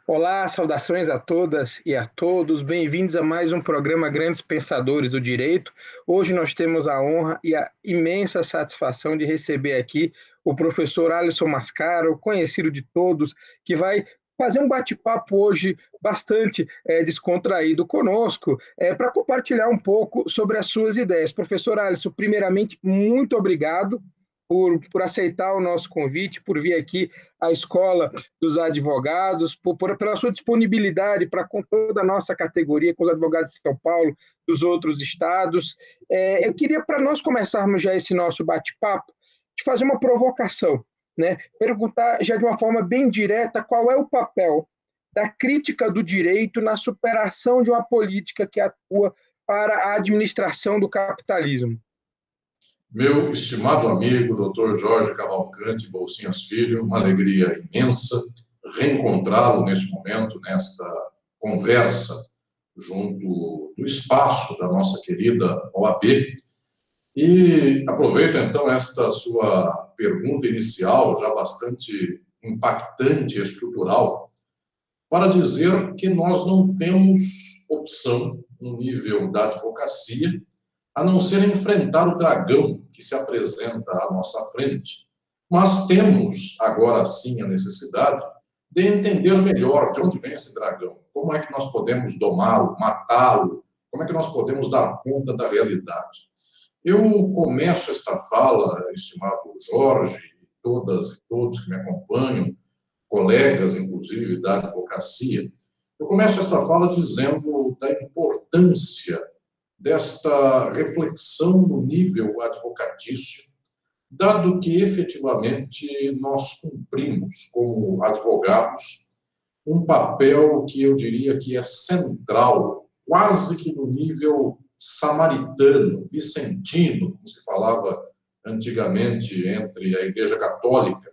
Olá, saudações a todas e a todos. Bem-vindos a mais um programa Grandes Pensadores do Direito. Hoje nós temos a honra e a imensa satisfação de receber aqui o professor Alisson Mascaro, conhecido de todos, que vai fazer um bate-papo hoje bastante descontraído conosco, para compartilhar um pouco sobre as suas ideias. Professor Alisson, primeiramente, muito obrigado por aceitar o nosso convite, por vir aqui à Escola dos Advogados, pela sua disponibilidade para com toda a nossa categoria, com os advogados de São Paulo, dos outros estados. Eu queria, para nós começarmos já esse nosso bate-papo, te fazer uma provocação, né? Perguntar já de uma forma bem direta qual é o papel da crítica do direito na superação de uma política que atua para a administração do capitalismo. Meu estimado amigo, Dr. Jorge Cavalcante Bolsinhas Filho, uma alegria imensa reencontrá-lo neste momento, nesta conversa, junto do espaço da nossa querida OAB. E aproveito, então, esta sua pergunta inicial, já bastante impactante e estrutural, para dizer que nós não temos opção no nível da advocacia a não ser enfrentar o dragão que se apresenta à nossa frente. Mas temos, agora sim, a necessidade de entender melhor de onde vem esse dragão, como é que nós podemos domá-lo, matá-lo, como é que nós podemos dar conta da realidade. Eu começo esta fala, estimado Jorge, e todas e todos que me acompanham, colegas, inclusive, da advocacia, eu começo esta fala dizendo da importância desta reflexão no nível advocatício, dado que efetivamente nós cumprimos, como advogados, um papel que eu diria que é central, quase que no nível samaritano, vicentino, como se falava antigamente entre a Igreja Católica,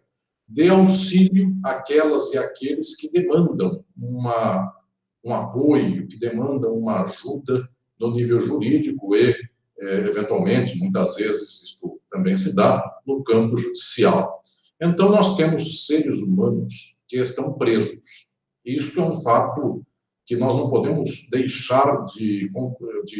de auxílio àquelas e àqueles que demandam um apoio, que demandam uma ajuda no nível jurídico e, eventualmente, muitas vezes, isto também se dá no campo judicial. Então, nós temos seres humanos que estão presos. Isso é um fato que nós não podemos deixar de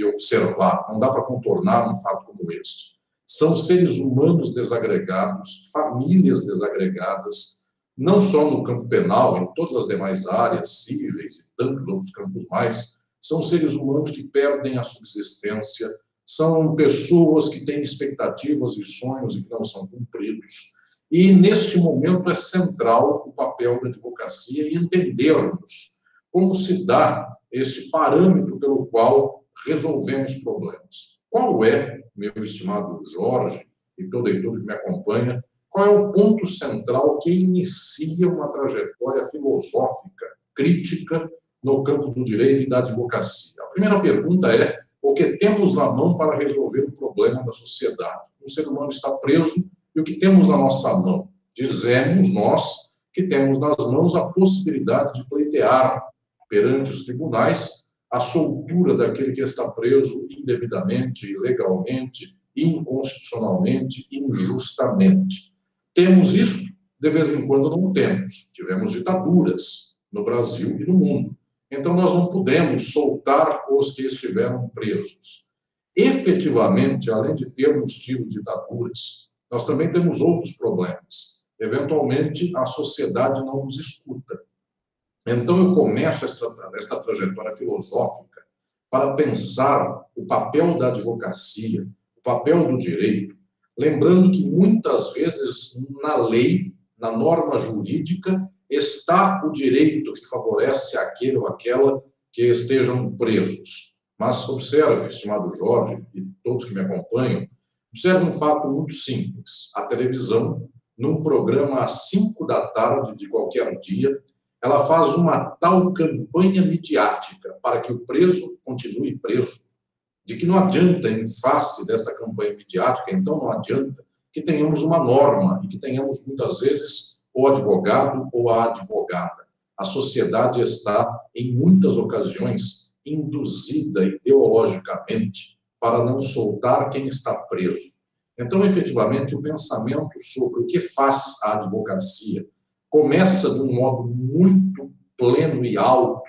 observar, não dá para contornar um fato como este. São seres humanos desagregados, famílias desagregadas, não só no campo penal, em todas as demais áreas, cíveis e tantos outros campos mais. São seres humanos que perdem a subsistência, são pessoas que têm expectativas e sonhos e que não são cumpridos. E, neste momento, é central o papel da advocacia em entendermos como se dá este parâmetro pelo qual resolvemos problemas. Qual é, meu estimado Jorge, e todo e todo que me acompanha, qual é o ponto central que inicia uma trajetória filosófica, crítica, no campo do direito e da advocacia? A primeira pergunta é: o que temos na mão para resolver o problema da sociedade? O ser humano está preso e o que temos na nossa mão? Dizemos nós que temos nas mãos a possibilidade de pleitear perante os tribunais a soltura daquele que está preso indevidamente, ilegalmente, inconstitucionalmente, injustamente. Temos isso? De vez em quando não temos. Tivemos ditaduras no Brasil e no mundo. Então, nós não podemos soltar os que estiveram presos. Efetivamente, além de termos tido ditaduras, nós também temos outros problemas. Eventualmente, a sociedade não nos escuta. Então, eu começo esta trajetória filosófica para pensar o papel da advocacia, o papel do direito, lembrando que muitas vezes na lei, na norma jurídica, está o direito que favorece aquele ou aquela que estejam presos. Mas observe, estimado Jorge, e todos que me acompanham, observe um fato muito simples. A televisão, num programa às 5 da tarde de qualquer dia, ela faz uma tal campanha midiática para que o preso continue preso, de que não adianta, em face desta campanha midiática, então não adianta que tenhamos uma norma e que tenhamos, muitas vezes, o advogado ou a advogada. A sociedade está, em muitas ocasiões, induzida ideologicamente para não soltar quem está preso. Então, efetivamente, o pensamento sobre o que faz a advocacia começa de um modo muito pleno e alto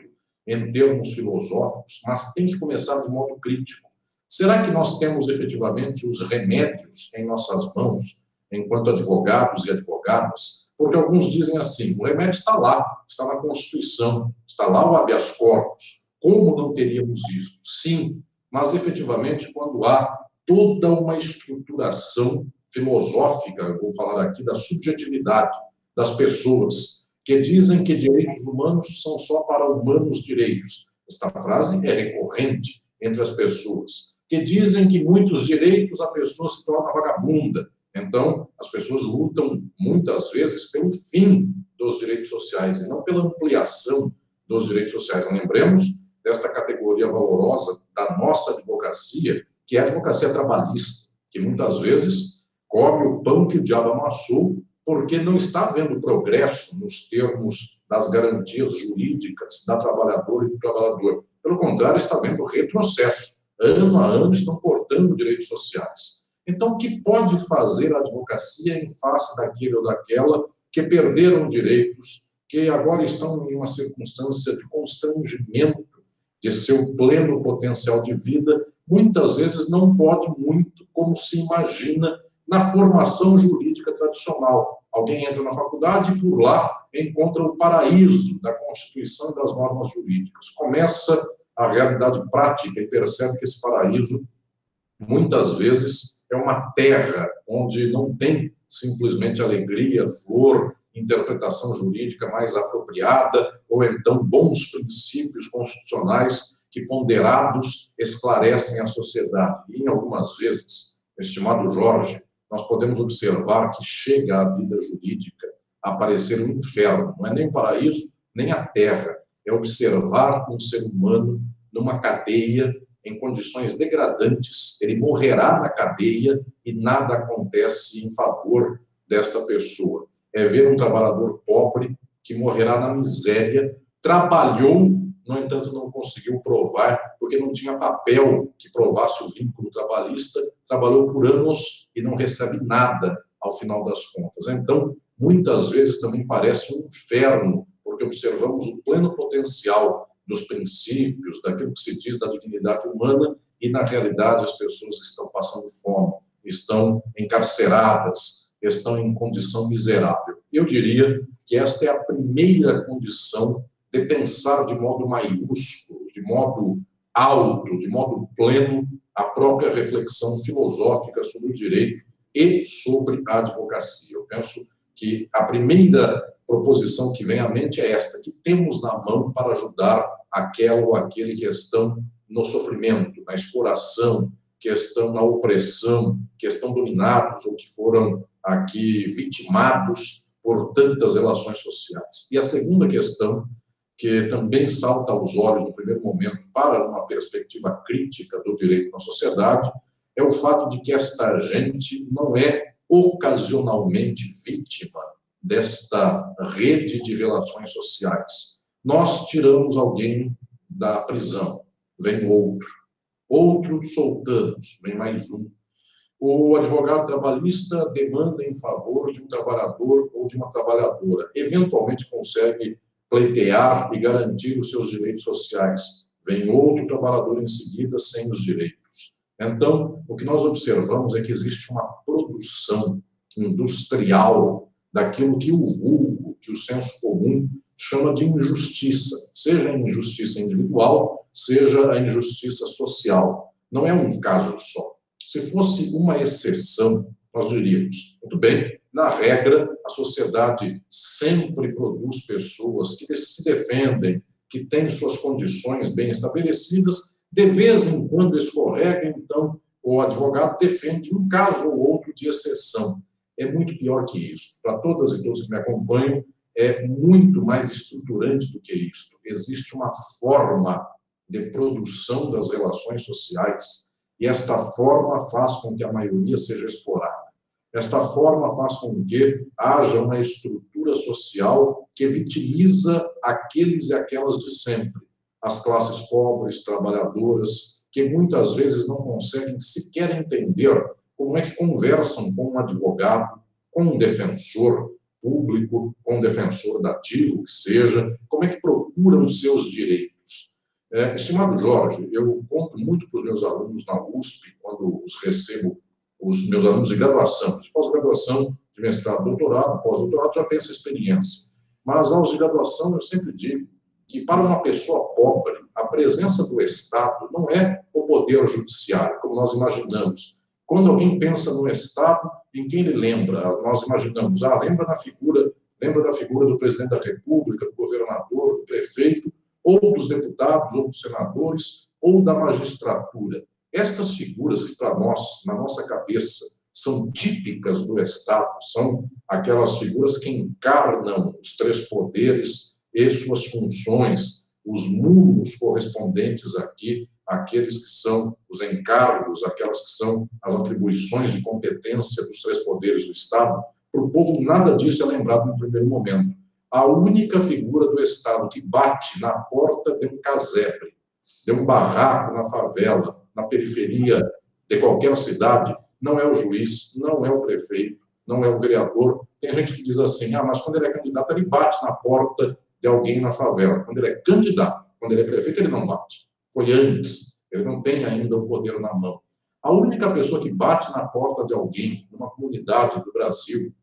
em termos filosóficos, mas tem que começar de modo crítico. Será que nós temos efetivamente os remédios em nossas mãos, enquanto advogados e advogadas? Porque alguns dizem assim, o remédio está lá, está na Constituição, está lá o habeas corpus. Como não teríamos isso? Sim, mas efetivamente quando há toda uma estruturação filosófica, eu vou falar aqui da subjetividade das pessoas, que dizem que direitos humanos são só para humanos direitos. Esta frase é recorrente entre as pessoas, que dizem que muitos direitos a pessoa se torna vagabunda. Então, as pessoas lutam muitas vezes pelo fim dos direitos sociais e não pela ampliação dos direitos sociais. Não lembremos desta categoria valorosa da nossa advocacia, que é a advocacia trabalhista, que muitas vezes come o pão que o diabo amassou, porque não está havendo progresso nos termos das garantias jurídicas da trabalhadora e do trabalhador. Pelo contrário, está havendo retrocesso. Ano a ano estão cortando direitos sociais. Então, o que pode fazer a advocacia em face daquele ou daquela que perderam direitos, que agora estão em uma circunstância de constrangimento de seu pleno potencial de vida, muitas vezes não pode muito como se imagina na formação jurídica tradicional. Alguém entra na faculdade e por lá encontra o paraíso da Constituição e das normas jurídicas. Começa a realidade prática e percebe que esse paraíso, muitas vezes, é uma terra onde não tem simplesmente alegria, flor, interpretação jurídica mais apropriada, ou então bons princípios constitucionais que, ponderados, esclarecem a sociedade. E, em algumas vezes, estimado Jorge, nós podemos observar que chega a vida jurídica a parecer um inferno. Não é nem o paraíso, nem a terra. É observar um ser humano numa cadeia em condições degradantes. Ele morrerá na cadeia e nada acontece em favor desta pessoa. É ver um trabalhador pobre que morrerá na miséria, trabalhou, no entanto, não conseguiu provar, porque não tinha papel que provasse o vínculo trabalhista, trabalhou por anos e não recebe nada ao final das contas. Então, muitas vezes também parece um inferno, porque observamos o pleno potencial dos princípios, daquilo que se diz da dignidade humana, e na realidade as pessoas estão passando fome, estão encarceradas, estão em condição miserável. Eu diria que esta é a primeira condição de pensar de modo maiúsculo, de modo alto, de modo pleno, a própria reflexão filosófica sobre o direito e sobre a advocacia. Eu penso que a primeira proposição que vem à mente é esta, que temos na mão para ajudar aquela ou aquele que estão no sofrimento, na exploração, que estão na opressão, que estão dominados ou que foram aqui vitimados por tantas relações sociais. E a segunda questão, que também salta aos olhos no primeiro momento para uma perspectiva crítica do direito na sociedade, é o fato de que esta gente não é ocasionalmente vítima desta rede de relações sociais. Nós tiramos alguém da prisão, vem outro soltamos, vem mais um. O advogado trabalhista demanda em favor de um trabalhador ou de uma trabalhadora, eventualmente consegue pleitear e garantir os seus direitos sociais. Vem outro trabalhador em seguida sem os direitos. Então, o que nós observamos é que existe uma produção industrial daquilo que o vulgo, que o senso comum chama de injustiça, seja a injustiça individual, seja a injustiça social. Não é um caso só. Se fosse uma exceção, nós diríamos, muito bem, na regra, a sociedade sempre produz pessoas que se defendem, que têm suas condições bem estabelecidas, de vez em quando escorrega, então o advogado defende um caso ou outro de exceção. É muito pior que isso. Para todas e todos que me acompanham, é muito mais estruturante do que isso. Existe uma forma de produção das relações sociais e esta forma faz com que a maioria seja explorada. Esta forma faz com que haja uma estrutura social que vitimiza aqueles e aquelas de sempre. As classes pobres, trabalhadoras, que muitas vezes não conseguem sequer entender como é que conversam com um advogado, com um defensor público, com um defensor dativo, que seja, como é que procuram seus direitos. Estimado Jorge, eu conto muito para os meus alunos na USP, quando os recebo, os meus alunos de graduação, de pós-graduação, de mestrado, doutorado, pós-doutorado, já tem essa experiência. Mas aos de graduação eu sempre digo que para uma pessoa pobre, a presença do Estado não é o poder judiciário, como nós imaginamos. Quando alguém pensa no Estado, em quem ele lembra? Nós imaginamos, lembra da figura do presidente da República, do governador, do prefeito, ou dos deputados, ou dos senadores, ou da magistratura. Estas figuras que para nós, na nossa cabeça, são típicas do Estado, são aquelas figuras que encarnam os três poderes e suas funções, os mundos correspondentes aqui, aqueles que são os encargos, aquelas que são as atribuições de competência dos três poderes do Estado. Para o povo, nada disso é lembrado no primeiro momento. A única figura do Estado que bate na porta de um casebre, de um barraco na favela, na periferia de qualquer cidade, não é o juiz, não é o prefeito, não é o vereador. Tem gente que diz assim, mas quando ele é candidato, ele bate na porta de alguém na favela. Quando ele é candidato, quando ele é prefeito, ele não bate. Foi antes, ele não tem ainda o poder na mão. A única pessoa que bate na porta de alguém, numa comunidade do Brasil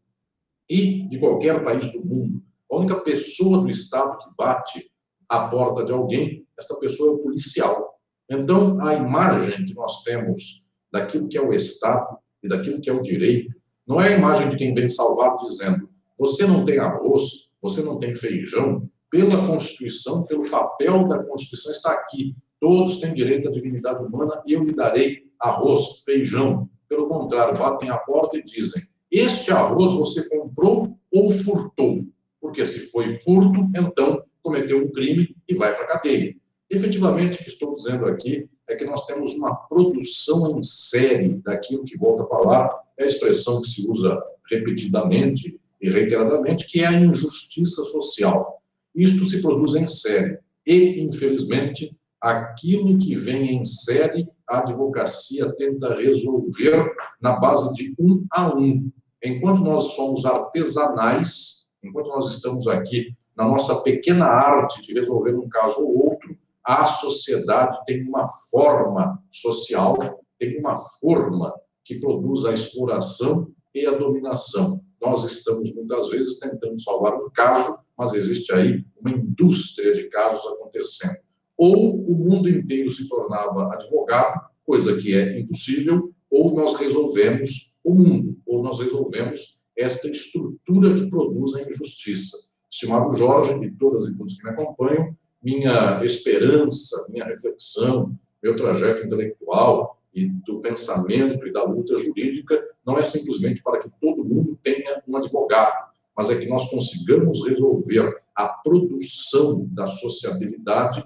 e de qualquer país do mundo, a única pessoa do Estado que bate à porta de alguém, essa pessoa é o policial. Então, a imagem que nós temos daquilo que é o Estado e daquilo que é o direito, não é a imagem de quem vem salvar dizendo, você não tem arroz, você não tem feijão, pela Constituição, pelo papel da Constituição está aqui. Todos têm direito à dignidade humana e eu lhe darei arroz, feijão. Pelo contrário, batem a porta e dizem, este arroz você comprou ou furtou? Porque se foi furto, então cometeu um crime e vai para a cadeia. Efetivamente, o que estou dizendo aqui é que nós temos uma produção em série daquilo que, volto a falar, é a expressão que se usa repetidamente e reiteradamente, que é a injustiça social. Isto se produz em série. E, infelizmente, aquilo que vem em série, a advocacia tenta resolver na base de 1 a 1. Enquanto nós somos artesanais, enquanto nós estamos aqui na nossa pequena arte de resolver um caso ou outro, a sociedade tem uma forma social, tem uma forma que produz a exploração e a dominação. Nós estamos, muitas vezes, tentando salvar um caso, mas existe aí uma indústria de casos acontecendo. Ou o mundo inteiro se tornava advogado, coisa que é impossível, ou nós resolvemos o mundo, ou nós resolvemos esta estrutura que produz a injustiça. Estimado Jorge e todas e todos que me acompanham, minha esperança, minha reflexão, meu trajeto intelectual e do pensamento e da luta jurídica não é simplesmente para que todo mundo tenha um advogado, mas é que nós consigamos resolver a produção da sociabilidade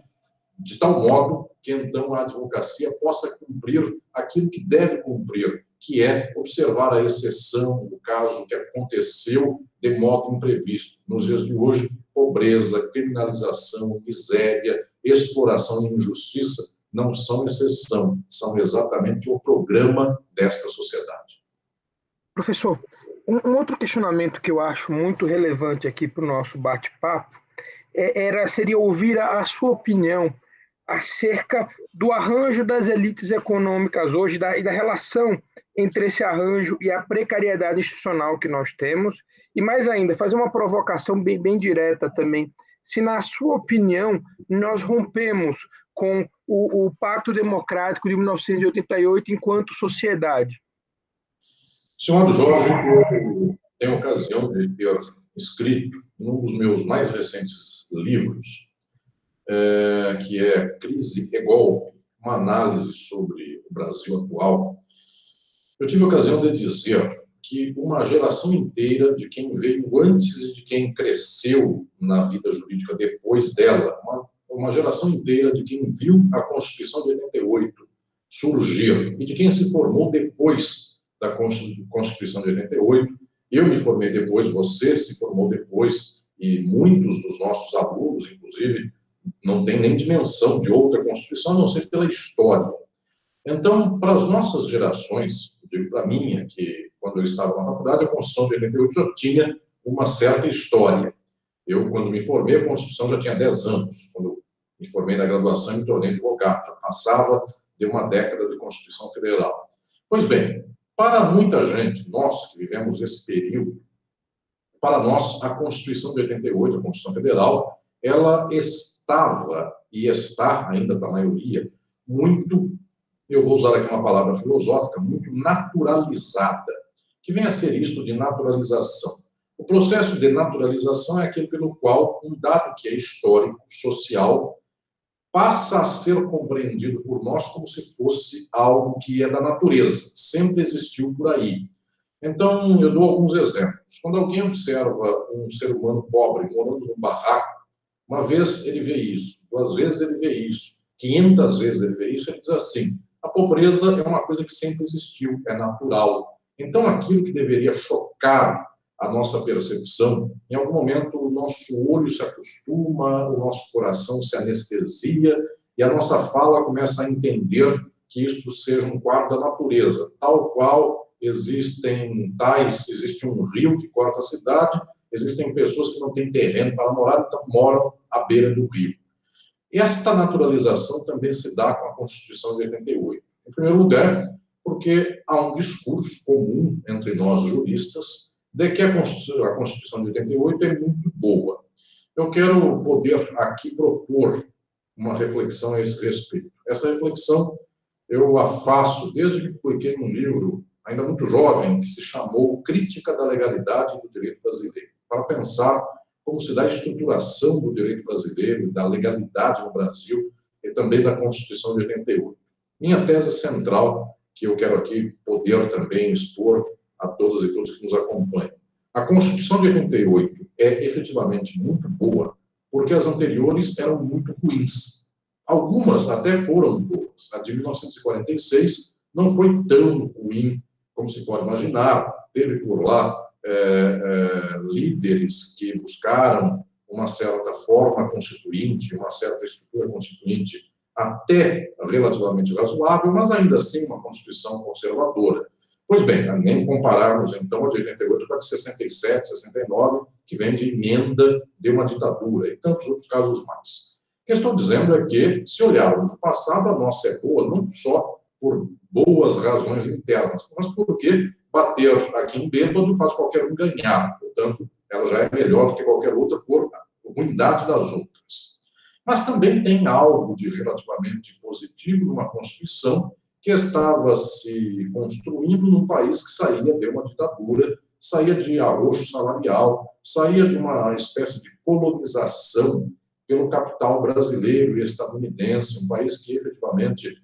de tal modo que, então, a advocacia possa cumprir aquilo que deve cumprir, que é observar a exceção, o caso que aconteceu de modo imprevisto. Nos dias de hoje, pobreza, criminalização, miséria, exploração e injustiça não são exceção, são exatamente o programa desta sociedade. Professor, um outro questionamento que eu acho muito relevante aqui para o nosso bate-papo seria ouvir a sua opinião acerca do arranjo das elites econômicas hoje e da relação entre esse arranjo e a precariedade institucional que nós temos, e mais ainda, fazer uma provocação bem direta também, se na sua opinião nós rompemos com o Pacto Democrático de 1988 enquanto sociedade. Senhor Jorge, eu tenho a ocasião de ter escrito num dos meus mais recentes livros, que é Crise e Golpe, uma análise sobre o Brasil atual. Eu tive a ocasião de dizer que uma geração inteira de quem veio antes e de quem cresceu na vida jurídica depois dela, uma geração inteira de quem viu a Constituição de 88 surgir e de quem se formou depois da Constituição de 88, eu me formei depois, você se formou depois, e muitos dos nossos alunos, inclusive, não tem nem dimensão de outra Constituição, a não ser pela história. Então, para as nossas gerações, eu digo para a minha, que quando eu estava na faculdade, a Constituição de 88 já tinha uma certa história. Eu, quando me formei, a Constituição já tinha 10 anos, quando me formei na graduação e me tornei advogado, já passava de uma década de Constituição Federal. Pois bem, para muita gente, nós que vivemos esse período, para nós, a Constituição de 88, a Constituição Federal, ela estava e está ainda para a maioria muito, eu vou usar aqui uma palavra filosófica, muito naturalizada, que vem a ser isto de naturalização. O processo de naturalização é aquele pelo qual um dado que é histórico, social, passa a ser compreendido por nós como se fosse algo que é da natureza, sempre existiu por aí. Então, eu dou alguns exemplos. Quando alguém observa um ser humano pobre morando num barraco, uma vez ele vê isso, 2 vezes ele vê isso, 500 vezes ele vê isso, ele diz assim, a pobreza é uma coisa que sempre existiu, é natural. Então, aquilo que deveria chocar a nossa percepção, em algum momento o nosso olho se acostuma, o nosso coração se anestesia e a nossa fala começa a entender que isto seja um quadro da natureza, tal qual existe um rio que corta a cidade, existem pessoas que não têm terreno para morar, então moram à beira do rio. Esta naturalização também se dá com a Constituição de 88. Em primeiro lugar, porque há um discurso comum entre nós juristas de que a Constituição de 88 é muito boa. Eu quero poder aqui propor uma reflexão a esse respeito. Essa reflexão eu a faço desde que publiquei um livro, ainda muito jovem, que se chamou Crítica da Legalidade do Direito Brasileiro, para pensar como se dá a estruturação do direito brasileiro, da legalidade no Brasil e também da Constituição de 88. Minha tese central, que eu quero aqui poder também expor a todas e todos que nos acompanham. A Constituição de 88 é efetivamente muito boa, porque as anteriores eram muito ruins. Algumas até foram boas. A de 1946 não foi tão ruim como se pode imaginar. Teve por lá líderes que buscaram uma certa forma constituinte, uma certa estrutura constituinte até relativamente razoável, mas ainda assim uma Constituição conservadora. Pois bem, nem compararmos então a de 88 com a de 67, 69, que vem de emenda de uma ditadura, e tantos outros casos mais. O que eu estou dizendo é que, se olharmos o passado, a nossa é boa não só por boas razões internas, mas porque bater aqui em bêbado faz qualquer um ganhar. Portanto, ela já é melhor do que qualquer outra por ruindade das outras. Mas também tem algo de relativamente positivo numa Constituição que estava se construindo num país que saía de uma ditadura, saía de arroxo salarial, saía de uma espécie de colonização pelo capital brasileiro e estadunidense, um país que efetivamente,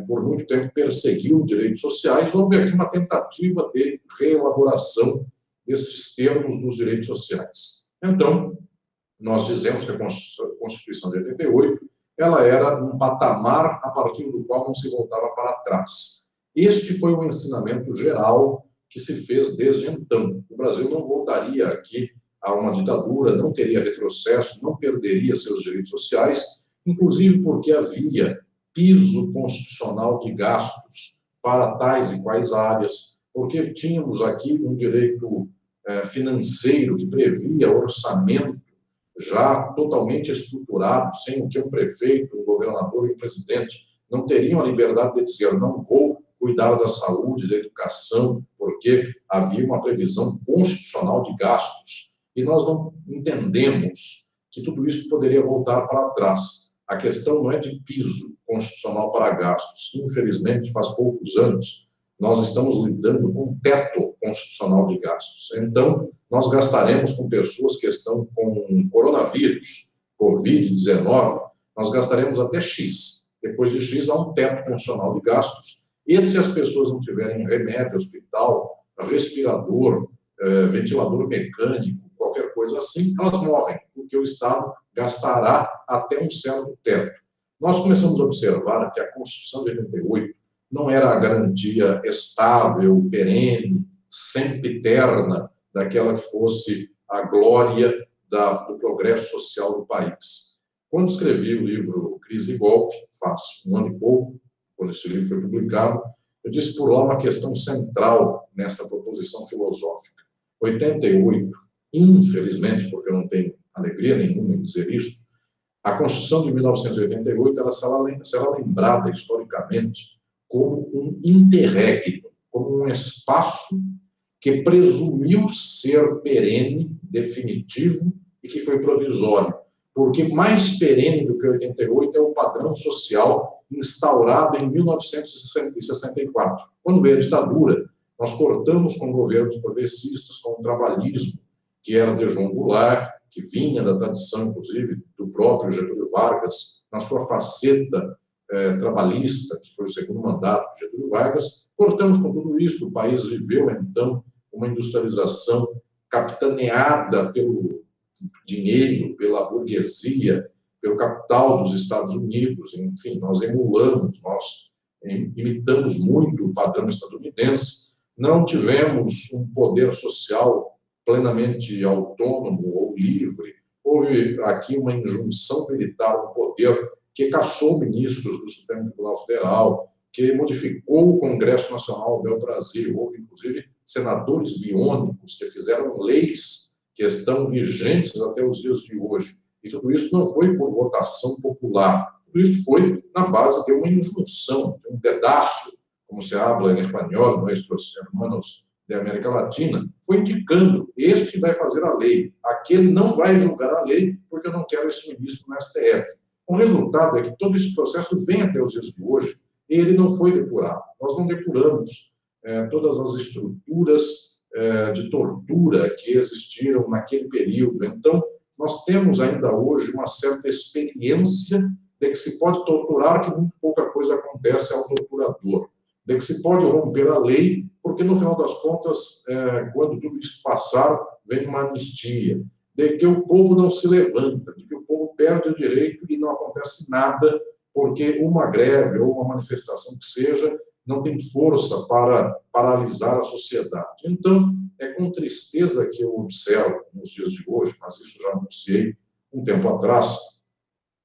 por muito tempo, perseguiu direitos sociais. Houve aqui uma tentativa de reelaboração destes termos dos direitos sociais. Então, nós dizemos que a Constituição de 88 ela era um patamar a partir do qual não se voltava para trás. Este foi o ensinamento geral que se fez desde então. O Brasil não voltaria aqui a uma ditadura, não teria retrocesso, não perderia seus direitos sociais, inclusive porque havia piso constitucional de gastos para tais e quais áreas, porque tínhamos aqui um direito financeiro que previa orçamento já totalmente estruturado, sem o que um prefeito, um governador e um presidente não teriam a liberdade de dizer não vou cuidar da saúde, da educação, porque havia uma previsão constitucional de gastos. E nós não entendemos que tudo isso poderia voltar para trás. A questão não é de piso constitucional para gastos. Infelizmente, faz poucos anos, nós estamos lidando com um teto constitucional de gastos. Então, nós gastaremos com pessoas que estão com coronavírus, Covid-19, nós gastaremos até X. Depois de X, há um teto constitucional de gastos. E se as pessoas não tiverem remédio, hospital, respirador, ventilador mecânico, qualquer coisa assim, elas morrem, porque o Estado gastará até um certo teto. Nós começamos a observar que a Constituição de 88 não era a garantia estável, perene, sempiterna, daquela que fosse a glória do progresso social do país. Quando escrevi o livro Crise e Golpe, faz 1 ano e pouco, quando esse livro foi publicado, eu disse por lá uma questão central nesta proposição filosófica. 88, infelizmente, porque eu não tenho alegria nenhuma em dizer isso, a Constituição de 1988 ela será lembrada historicamente como um interregno, como um espaço que presumiu ser perene, definitivo e que foi provisório. Porque mais perene do que 88 é o padrão social instaurado em 1964. Quando veio a ditadura, nós cortamos com governos progressistas, com o trabalhismo, que era de João Goulart, que vinha da tradição, inclusive, do próprio Getúlio Vargas, na sua faceta trabalhista, que foi o segundo mandato de Getúlio Vargas. Cortamos com tudo isso. O país viveu, então, uma industrialização capitaneada pelo dinheiro, pela burguesia, pelo capital dos Estados Unidos. Enfim, nós emulamos, nós imitamos muito o padrão estadunidense. Não tivemos um poder social plenamente autônomo ou livre. Houve aqui uma injunção militar no poder que cassou ministros do Supremo Tribunal Federal, que modificou o Congresso Nacional do Brasil. Houve, inclusive, senadores biônicos que fizeram leis que estão vigentes até os dias de hoje. E tudo isso não foi por votação popular. Tudo isso foi na base de uma injunção, de um pedaço, como se habla em espanhol, nossos irmãos da América Latina, foi indicando, este vai fazer a lei, aquele não vai julgar a lei, porque eu não quero esse ministro no STF. O resultado é que todo esse processo vem até os dias de hoje, e ele não foi depurado. Nós não depuramos todas as estruturas de tortura que existiram naquele período. Então, nós temos ainda hoje uma certa experiência de que se pode torturar, que muito pouca coisa acontece ao torturador. De que se pode romper a lei, porque, no final das contas, quando tudo isso passar, vem uma anistia. De que o povo não se levanta, de que o povo perde o direito e não acontece nada, porque uma greve ou uma manifestação que seja, não tem força para paralisar a sociedade. Então, é com tristeza que eu observo nos dias de hoje, mas isso já anunciei um tempo atrás,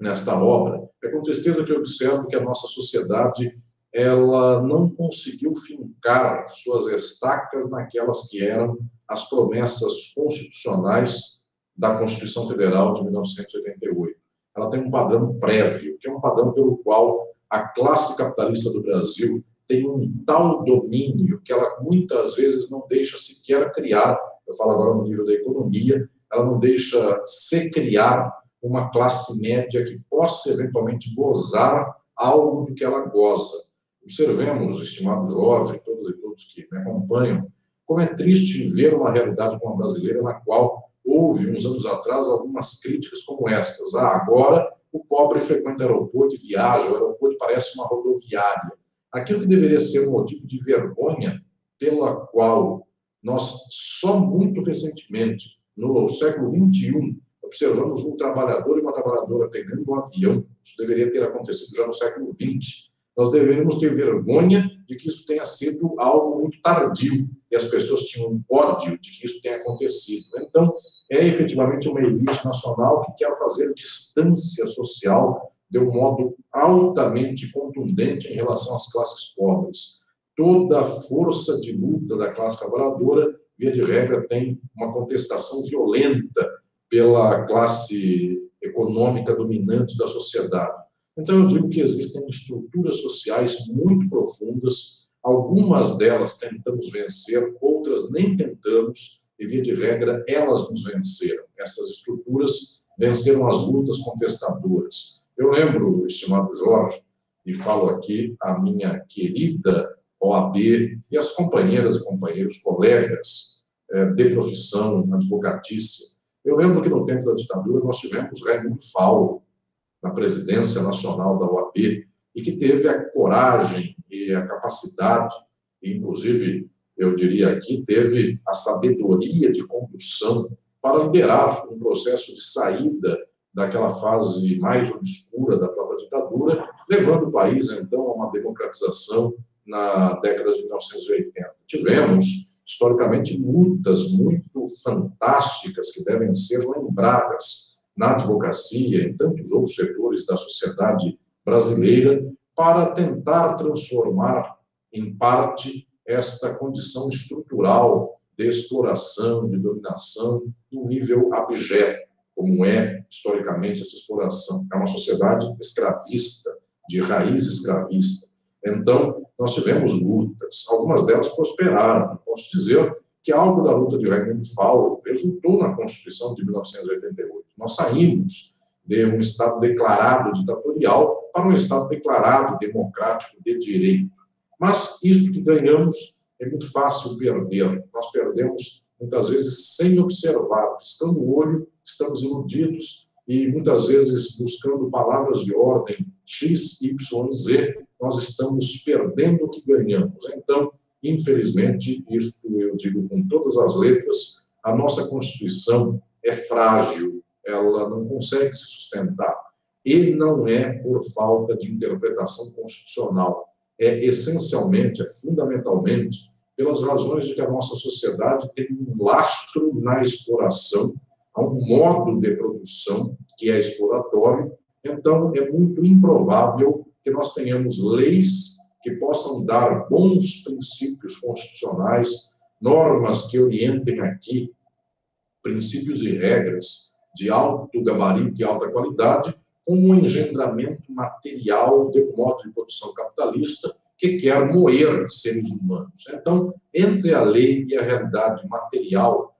nesta obra, é com tristeza que eu observo que a nossa sociedade ela não conseguiu fincar suas estacas naquelas que eram as promessas constitucionais da Constituição Federal de 1988. Ela tem um padrão prévio, que é um padrão pelo qual a classe capitalista do Brasil tem um tal domínio que ela muitas vezes não deixa sequer criar, eu falo agora no nível da economia, ela não deixa se criar uma classe média que possa eventualmente gozar algo do que ela goza. Observemos, estimado Jorge, e todos que me acompanham, como é triste ver uma realidade como a brasileira na qual houve, uns anos atrás, algumas críticas como estas. Agora o pobre frequenta o aeroporto e viaja, o aeroporto parece uma rodoviária. Aquilo que deveria ser um motivo de vergonha pela qual nós, só muito recentemente, no século XXI, observamos um trabalhador e uma trabalhadora pegando um avião. Isso deveria ter acontecido já no século XX. Nós deveríamos ter vergonha de que isso tenha sido algo muito tardio e as pessoas tinham ódio de que isso tenha acontecido. Então, é efetivamente uma elite nacional que quer fazer distância social de um modo altamente contundente em relação às classes pobres. Toda a força de luta da classe trabalhadora, via de regra, tem uma contestação violenta pela classe econômica dominante da sociedade. Então, eu digo que existem estruturas sociais muito profundas, algumas delas tentamos vencer, outras nem tentamos, e, via de regra, elas nos venceram. Essas estruturas venceram as lutas contestadoras. Eu lembro, estimado Jorge, e falo aqui a minha querida OAB e as companheiras e companheiros, colegas de profissão advocatícia. Eu lembro que no tempo da ditadura nós tivemos Raimundo Fauro na presidência nacional da OAB e que teve a coragem e a capacidade, e inclusive, eu diria aqui, teve a sabedoria de condução para liderar um processo de saída daquela fase mais obscura da própria ditadura, levando o país, então, a uma democratização na década de 1980. Tivemos, historicamente, lutas muito fantásticas que devem ser lembradas na advocacia e em tantos outros setores da sociedade brasileira para tentar transformar, em parte, esta condição estrutural de exploração, de dominação, em nível abjeto. como é historicamente essa exploração. É uma sociedade escravista, de raiz escravista. Então, nós tivemos lutas, algumas delas prosperaram. Posso dizer que algo da luta de Raimundo Fauro resultou na Constituição de 1988. Nós saímos de um Estado declarado ditatorial para um Estado declarado democrático de direito. Mas isso que ganhamos é muito fácil perder. Nós perdemos, muitas vezes, sem observar, piscando o olho, estamos iludidos e, muitas vezes, buscando palavras de ordem X, Y, Z, nós estamos perdendo o que ganhamos. Então, infelizmente, isso eu digo com todas as letras, a nossa Constituição é frágil, ela não consegue se sustentar. E não é por falta de interpretação constitucional, é essencialmente, é fundamentalmente, pelas razões de que a nossa sociedade tem um lastro na exploração, há um modo de produção que é exploratório, então é muito improvável que nós tenhamos leis que possam dar bons princípios constitucionais, normas que orientem aqui princípios e regras de alto gabarito e alta qualidade, com um engendramento material de modo de produção capitalista que quer moer seres humanos. Então, entre a lei e a realidade material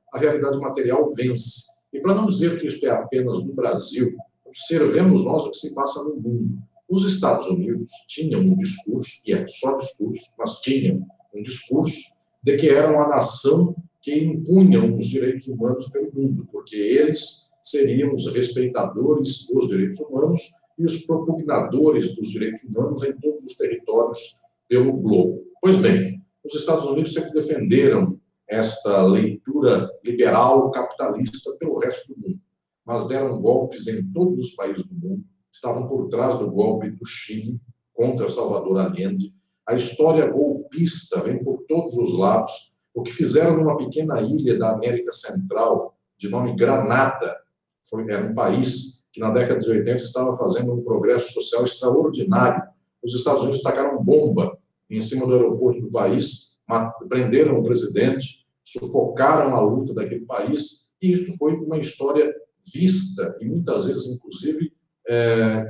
vence. E para não dizer que isso é apenas no Brasil, observemos nós o que se passa no mundo. Os Estados Unidos tinham um discurso, e é só discurso, mas tinham um discurso de que eram a nação que impunham os direitos humanos pelo mundo, porque eles seriam os respeitadores dos direitos humanos e os propugnadores dos direitos humanos em todos os territórios pelo globo. Pois bem, os Estados Unidos sempre defenderam esta leitura liberal capitalista pelo resto do mundo, mas deram golpes em todos os países do mundo, estavam por trás do golpe do Chile contra Salvador Allende. A história golpista vem por todos os lados. O que fizeram numa pequena ilha da América Central, de nome Granada, era um país que na década de 80 estava fazendo um progresso social extraordinário. Os Estados Unidos tacaram bomba em cima do aeroporto do país, prenderam o presidente, sufocaram a luta daquele país, e isso foi uma história vista, e muitas vezes, inclusive,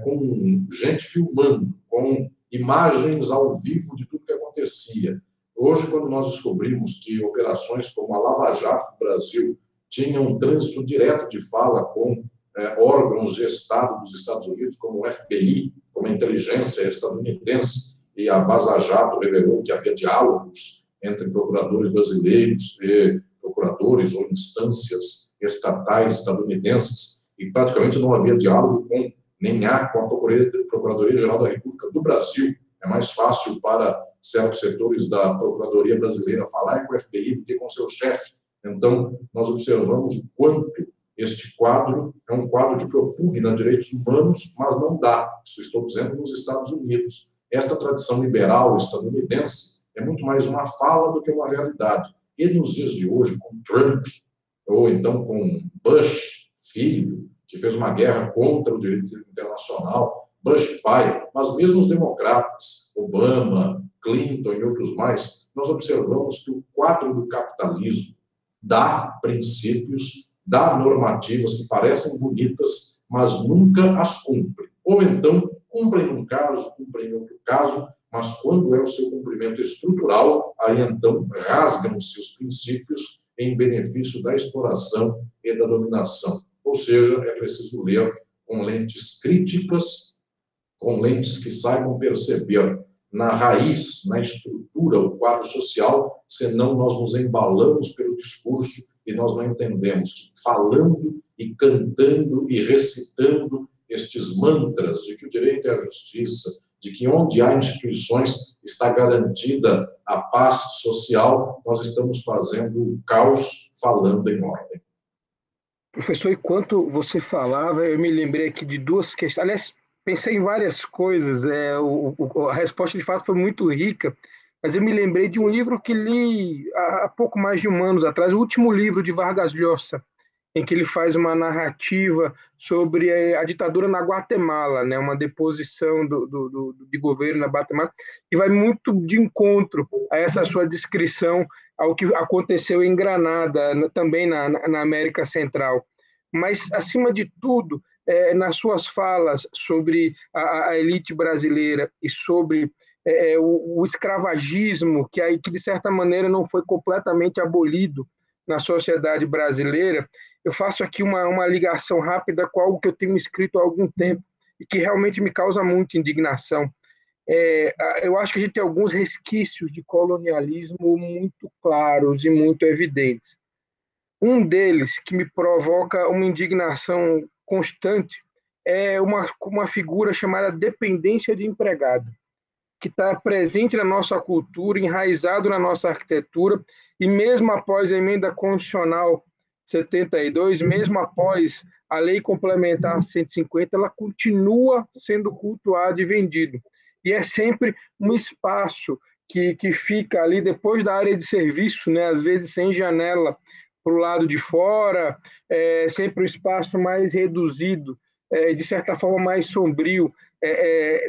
com gente filmando, com imagens ao vivo de tudo que acontecia. Hoje, quando nós descobrimos que operações como a Lava Jato do Brasil tinham um trânsito direto de fala com órgãos de Estado dos Estados Unidos, como o FBI, como a inteligência estadunidense, e a Vaza Jato revelou que havia diálogos entre procuradores brasileiros e procuradores ou instâncias estatais estadunidenses, e praticamente não havia diálogo com nem há com a Procuradoria-Geral da República do Brasil. É mais fácil para certos setores da Procuradoria Brasileira falar com o FBI do que com seu chefe. Então, nós observamos o quanto este quadro é um quadro que propugna direitos humanos, mas não dá. Isso estou dizendo nos Estados Unidos. Esta tradição liberal estadunidense é muito mais uma fala do que uma realidade. E nos dias de hoje, com Trump, ou então com Bush, filho, que fez uma guerra contra o direito internacional, Bush pai, mas mesmo os democratas, Obama, Clinton e outros mais, nós observamos que o quadro do capitalismo dá princípios, dá normativas que parecem bonitas, mas nunca as cumpre. Ou então, cumprem num caso, cumprem em outro caso, mas quando é o seu cumprimento estrutural, aí então rasgam-se os princípios em benefício da exploração e da dominação. Ou seja, é preciso ler com lentes críticas, com lentes que saibam perceber na raiz, na estrutura, o quadro social, senão nós nos embalamos pelo discurso e nós não entendemos que falando e cantando e recitando estes mantras de que o direito é a justiça, de que onde há instituições está garantida a paz social, nós estamos fazendo o caos falando em ordem. Professor, enquanto você falava, eu me lembrei aqui de duas questões. Aliás, pensei em várias coisas. A resposta, de fato, foi muito rica, mas eu me lembrei de um livro que li há pouco mais de um ano atrás, o último livro de Vargas Llosa, em que ele faz uma narrativa sobre a ditadura na Guatemala, né? Uma deposição de governo na Guatemala, que vai muito de encontro a essa sua descrição ao que aconteceu em Granada, também na América Central. mas, acima de tudo, nas suas falas sobre a elite brasileira e sobre o escravagismo, que, de certa maneira, não foi completamente abolido na sociedade brasileira, eu faço aqui uma ligação rápida com algo que eu tenho escrito há algum tempo e que realmente me causa muita indignação. Eu acho que a gente tem alguns resquícios de colonialismo muito claros e muito evidentes. Um deles que me provoca uma indignação constante é uma figura chamada dependência de empregado, que está presente na nossa cultura, enraizado na nossa arquitetura, e mesmo após a emenda constitucional 72, mesmo após a lei complementar 150, ela continua sendo cultuada e vendida. E é sempre um espaço que fica ali depois da área de serviço, né, às vezes sem janela para o lado de fora, sempre um espaço mais reduzido, de certa forma mais sombrio,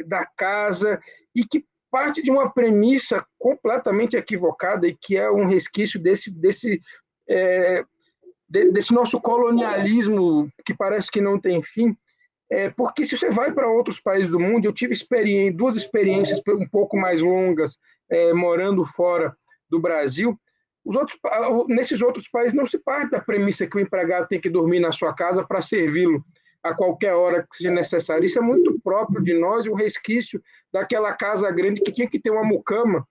da casa, e que parte de uma premissa completamente equivocada e que é um resquício desse nosso colonialismo que parece que não tem fim. Porque se você vai para outros países do mundo, eu tive duas experiências um pouco mais longas morando fora do Brasil. Nesses outros países não se parte da premissa que o empregado tem que dormir na sua casa para servi-lo a qualquer hora que seja necessário. Isso é muito próprio de nós, um resquício daquela casa grande que tinha que ter uma mucama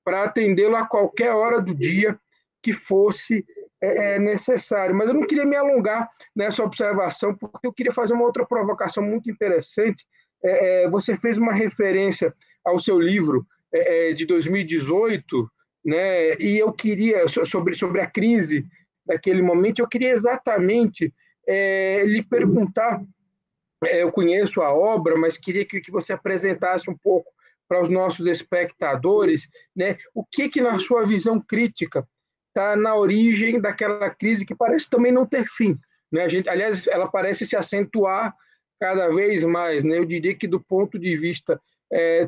para atendê-lo a qualquer hora do dia que fosse necessário. Mas eu não queria me alongar nessa observação, porque eu queria fazer uma outra provocação muito interessante. Você fez uma referência ao seu livro de 2018, né? E eu queria, sobre a crise daquele momento, eu queria exatamente lhe perguntar, eu conheço a obra, mas queria que você apresentasse um pouco para os nossos espectadores, né, o que na sua visão crítica está na origem daquela crise que parece também não ter fim, né? Aliás, ela parece se acentuar cada vez mais, né? Eu diria que do ponto de vista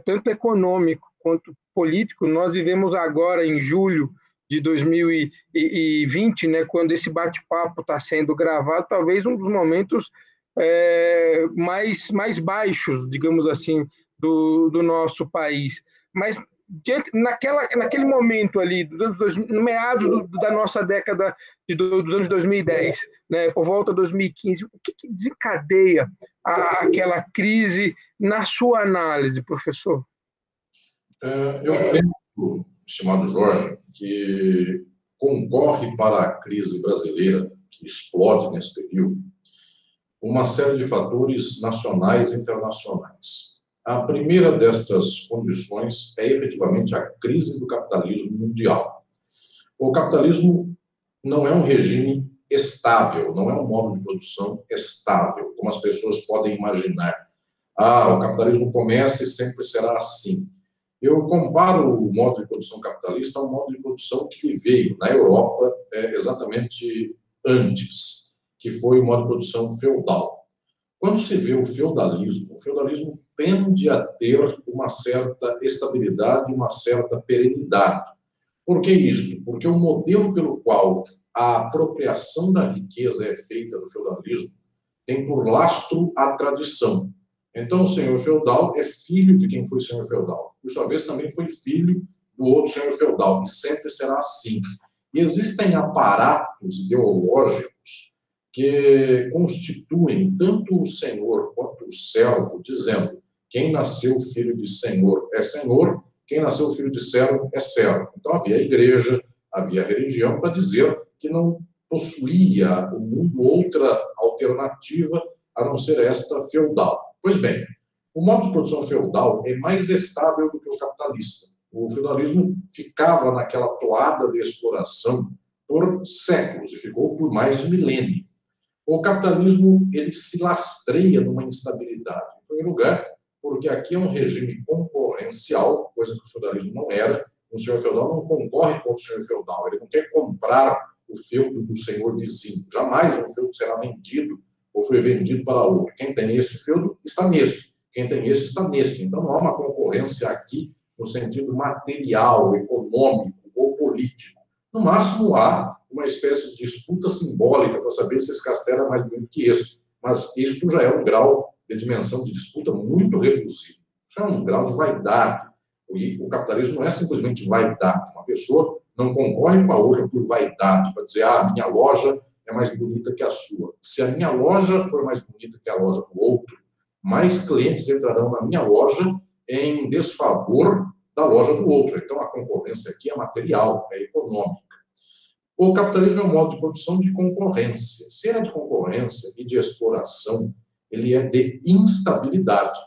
tanto econômico quanto político, nós vivemos agora em julho de 2020, né, quando esse bate-papo está sendo gravado, talvez um dos momentos mais baixos, digamos assim, do nosso país. Mas naquele momento ali, no meados da nossa década dos anos 2010, né, por volta de 2015, o que desencadeia aquela crise na sua análise, professor? Eu penso, estimado Jorge, que concorre para a crise brasileira, que explode nesse período, uma série de fatores nacionais e internacionais. A primeira destas condições é efetivamente a crise do capitalismo mundial. O capitalismo não é um regime estável, não é um modo de produção estável, como as pessoas podem imaginar. O capitalismo começa e sempre será assim. Eu comparo o modo de produção capitalista ao modo de produção que veio na Europa exatamente antes, que foi o modo de produção feudal. Quando se vê o feudalismo tende a ter uma certa estabilidade, uma certa perenidade. Por que isso? Porque o modelo pelo qual a apropriação da riqueza é feita no feudalismo tem por lastro a tradição. Então, o senhor feudal é filho de quem foi senhor feudal. Por sua vez, também foi filho do outro senhor feudal, e sempre será assim. E existem aparatos ideológicos que constituem tanto o senhor quanto o servo, dizendo: quem nasceu filho de senhor é senhor, quem nasceu filho de servo é servo. Então havia a igreja, havia a religião para dizer que não possuía o mundo outra alternativa a não ser esta feudal. Pois bem, o modo de produção feudal é mais estável do que o capitalista. O feudalismo ficava naquela toada de exploração por séculos e ficou por mais de milênio. O capitalismo, ele se lastreia numa instabilidade. Em primeiro lugar, porque aqui é um regime concorrencial, coisa que o feudalismo não era. O senhor feudal não concorre com o senhor feudal, ele não quer comprar o feudo do senhor vizinho. Jamais um feudo será vendido ou foi vendido para outro. Quem tem este feudo está neste, quem tem este está neste. Então não há uma concorrência aqui no sentido material, econômico ou político. No máximo há uma espécie de disputa simbólica para saber se esse castelo é mais bonito que esse. Mas isso já é um grau de dimensão de disputa muito reduzido. Isso é um grau de vaidade. E o capitalismo não é simplesmente vaidade. Uma pessoa não concorre com a outra por vaidade, para dizer, a minha loja é mais bonita que a sua. Se a minha loja for mais bonita que a loja do outro, mais clientes entrarão na minha loja em desfavor da loja do outro. Então, a concorrência aqui é material, é econômica. O capitalismo é um modo de produção de concorrência. Se ele é de concorrência e de exploração, ele é de instabilidade,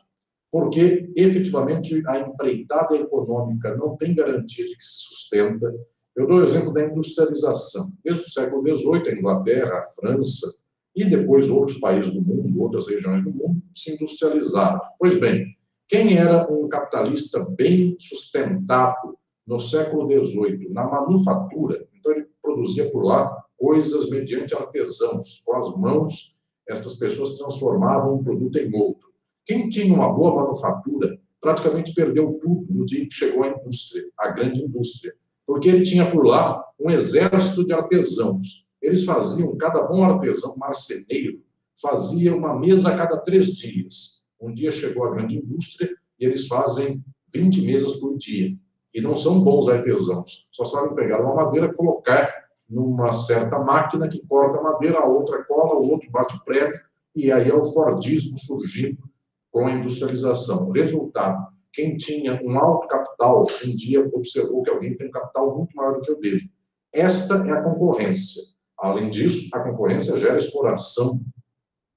porque, efetivamente, a empreitada econômica não tem garantia de que se sustenta. Eu dou o exemplo da industrialização. Desde o século XVIII, a Inglaterra, a França e depois outros países do mundo, outras regiões do mundo, se industrializaram. Pois bem, quem era um capitalista bem sustentado no século XVIII, na manufatura, então ele produzia por lá coisas mediante artesãos, com as mãos, estas pessoas transformavam um produto em outro. Quem tinha uma boa manufatura praticamente perdeu tudo no dia que chegou a indústria, a grande indústria, porque ele tinha por lá um exército de artesãos. Eles faziam, cada bom artesão marceneiro, fazia uma mesa a cada 3 dias. Um dia chegou a grande indústria e eles fazem 20 mesas por dia. E não são bons artesãos, só sabem pegar uma madeira, colocar numa certa máquina que corta a madeira, a outra cola, o outro bate prego, e aí é o Fordismo surgindo com a industrialização. O resultado, quem tinha um alto capital, um dia observou que alguém tem um capital muito maior do que o dele. Esta é a concorrência. Além disso, a concorrência gera exploração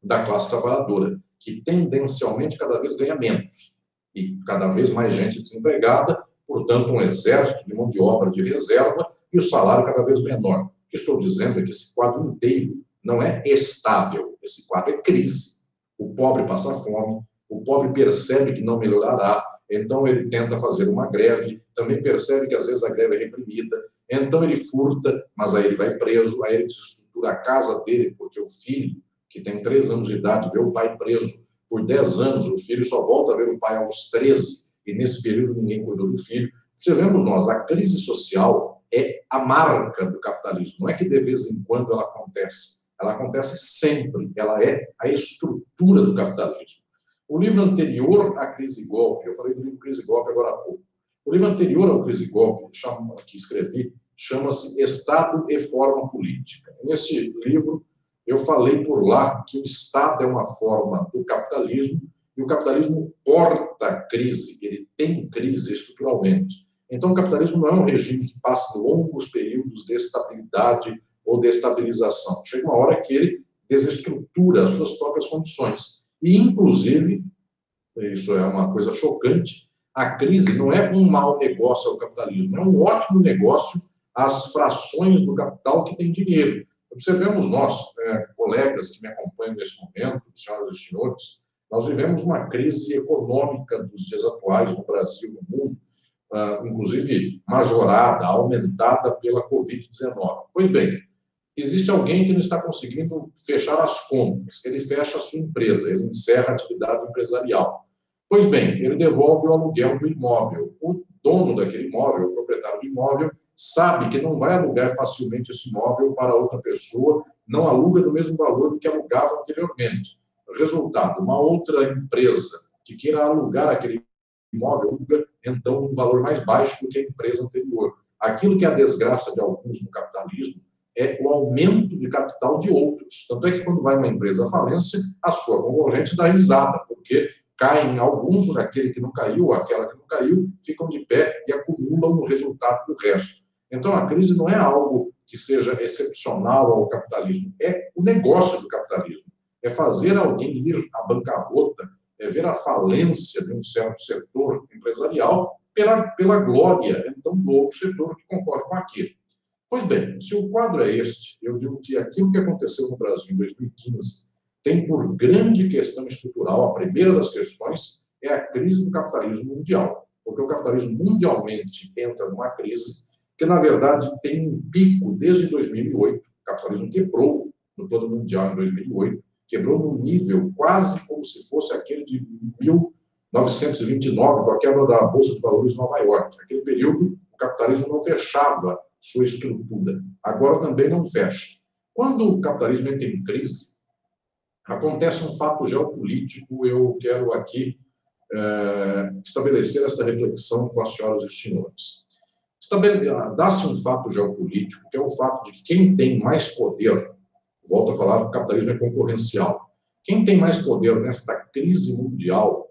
da classe trabalhadora, que tendencialmente cada vez ganha menos. E cada vez mais gente desempregada, portanto, um exército de mão de obra de reserva e o salário cada vez menor. O que estou dizendo é que esse quadro inteiro não é estável, esse quadro é crise. O pobre passa fome, o pobre percebe que não melhorará, então ele tenta fazer uma greve, também percebe que às vezes a greve é reprimida, então ele furta, mas aí ele vai preso, aí ele desestrutura a casa dele, porque o filho, que tem 3 anos de idade, vê o pai preso por 10 anos, o filho só volta a ver o pai aos 13, e nesse período ninguém cuidou do filho. Observemos nós, a crise social é a marca do capitalismo, não é que de vez em quando ela acontece sempre, ela é a estrutura do capitalismo. O livro anterior à Crise Golpe, eu falei do livro Crise Golpe agora há pouco, o livro anterior ao Crise Golpe, que escrevi, chama-se Estado e Forma Política. Neste livro, eu falei por lá que o Estado é uma forma do capitalismo e o capitalismo porta crise, ele tem crise estruturalmente. Então, o capitalismo não é um regime que passa longos períodos de estabilidade ou de estabilização. Chega uma hora que ele desestrutura as suas próprias condições. E, inclusive, isso é uma coisa chocante, a crise não é um mau negócio ao capitalismo, é um ótimo negócio às frações do capital que tem dinheiro. Observemos nós, colegas que me acompanham nesse momento, senhoras e senhores, nós vivemos uma crise econômica dos dias atuais no Brasil, no mundo, inclusive majorada, aumentada pela Covid-19. Pois bem, existe alguém que não está conseguindo fechar as contas, ele fecha a sua empresa, ele encerra a atividade empresarial. Pois bem, ele devolve o aluguel do imóvel. O dono daquele imóvel, o proprietário do imóvel, sabe que não vai alugar facilmente esse imóvel para outra pessoa, não aluga do mesmo valor do que alugava anteriormente. Resultado, uma outra empresa que queira alugar aquele imóvel, aluga, então, um valor mais baixo do que a empresa anterior. Aquilo que é a desgraça de alguns no capitalismo é o aumento de capital de outros. Tanto é que quando vai uma empresa à falência, a sua concorrente dá risada, porque caem alguns, aquele que não caiu, aquela que não caiu, ficam de pé e acumulam o resultado do resto. Então, a crise não é algo que seja excepcional ao capitalismo, é o negócio do capitalismo. É fazer alguém ir à bancarrota, é ver a falência de um certo setor empresarial pela glória, então, do outro setor que concorre com aquele. Pois bem, se o quadro é este, eu digo que aquilo que aconteceu no Brasil em 2015 tem por grande questão estrutural, a primeira das questões é a crise do capitalismo mundial, porque o capitalismo mundialmente entra numa crise que, na verdade, tem um pico desde 2008, o capitalismo quebrou no plano mundial em 2008, quebrou num nível quase como se fosse aquele de 1929, com a quebra da Bolsa de Valores de Nova York. Naquele período, o capitalismo não fechava sua estrutura. Agora também não fecha. Quando o capitalismo entra em crise, acontece um fato geopolítico. Eu quero aqui estabelecer esta reflexão com as senhoras e os senhores. Dá-se um fato geopolítico, que é o fato de que quem tem mais poder, volto a falar, o capitalismo é concorrencial, quem tem mais poder nesta crise mundial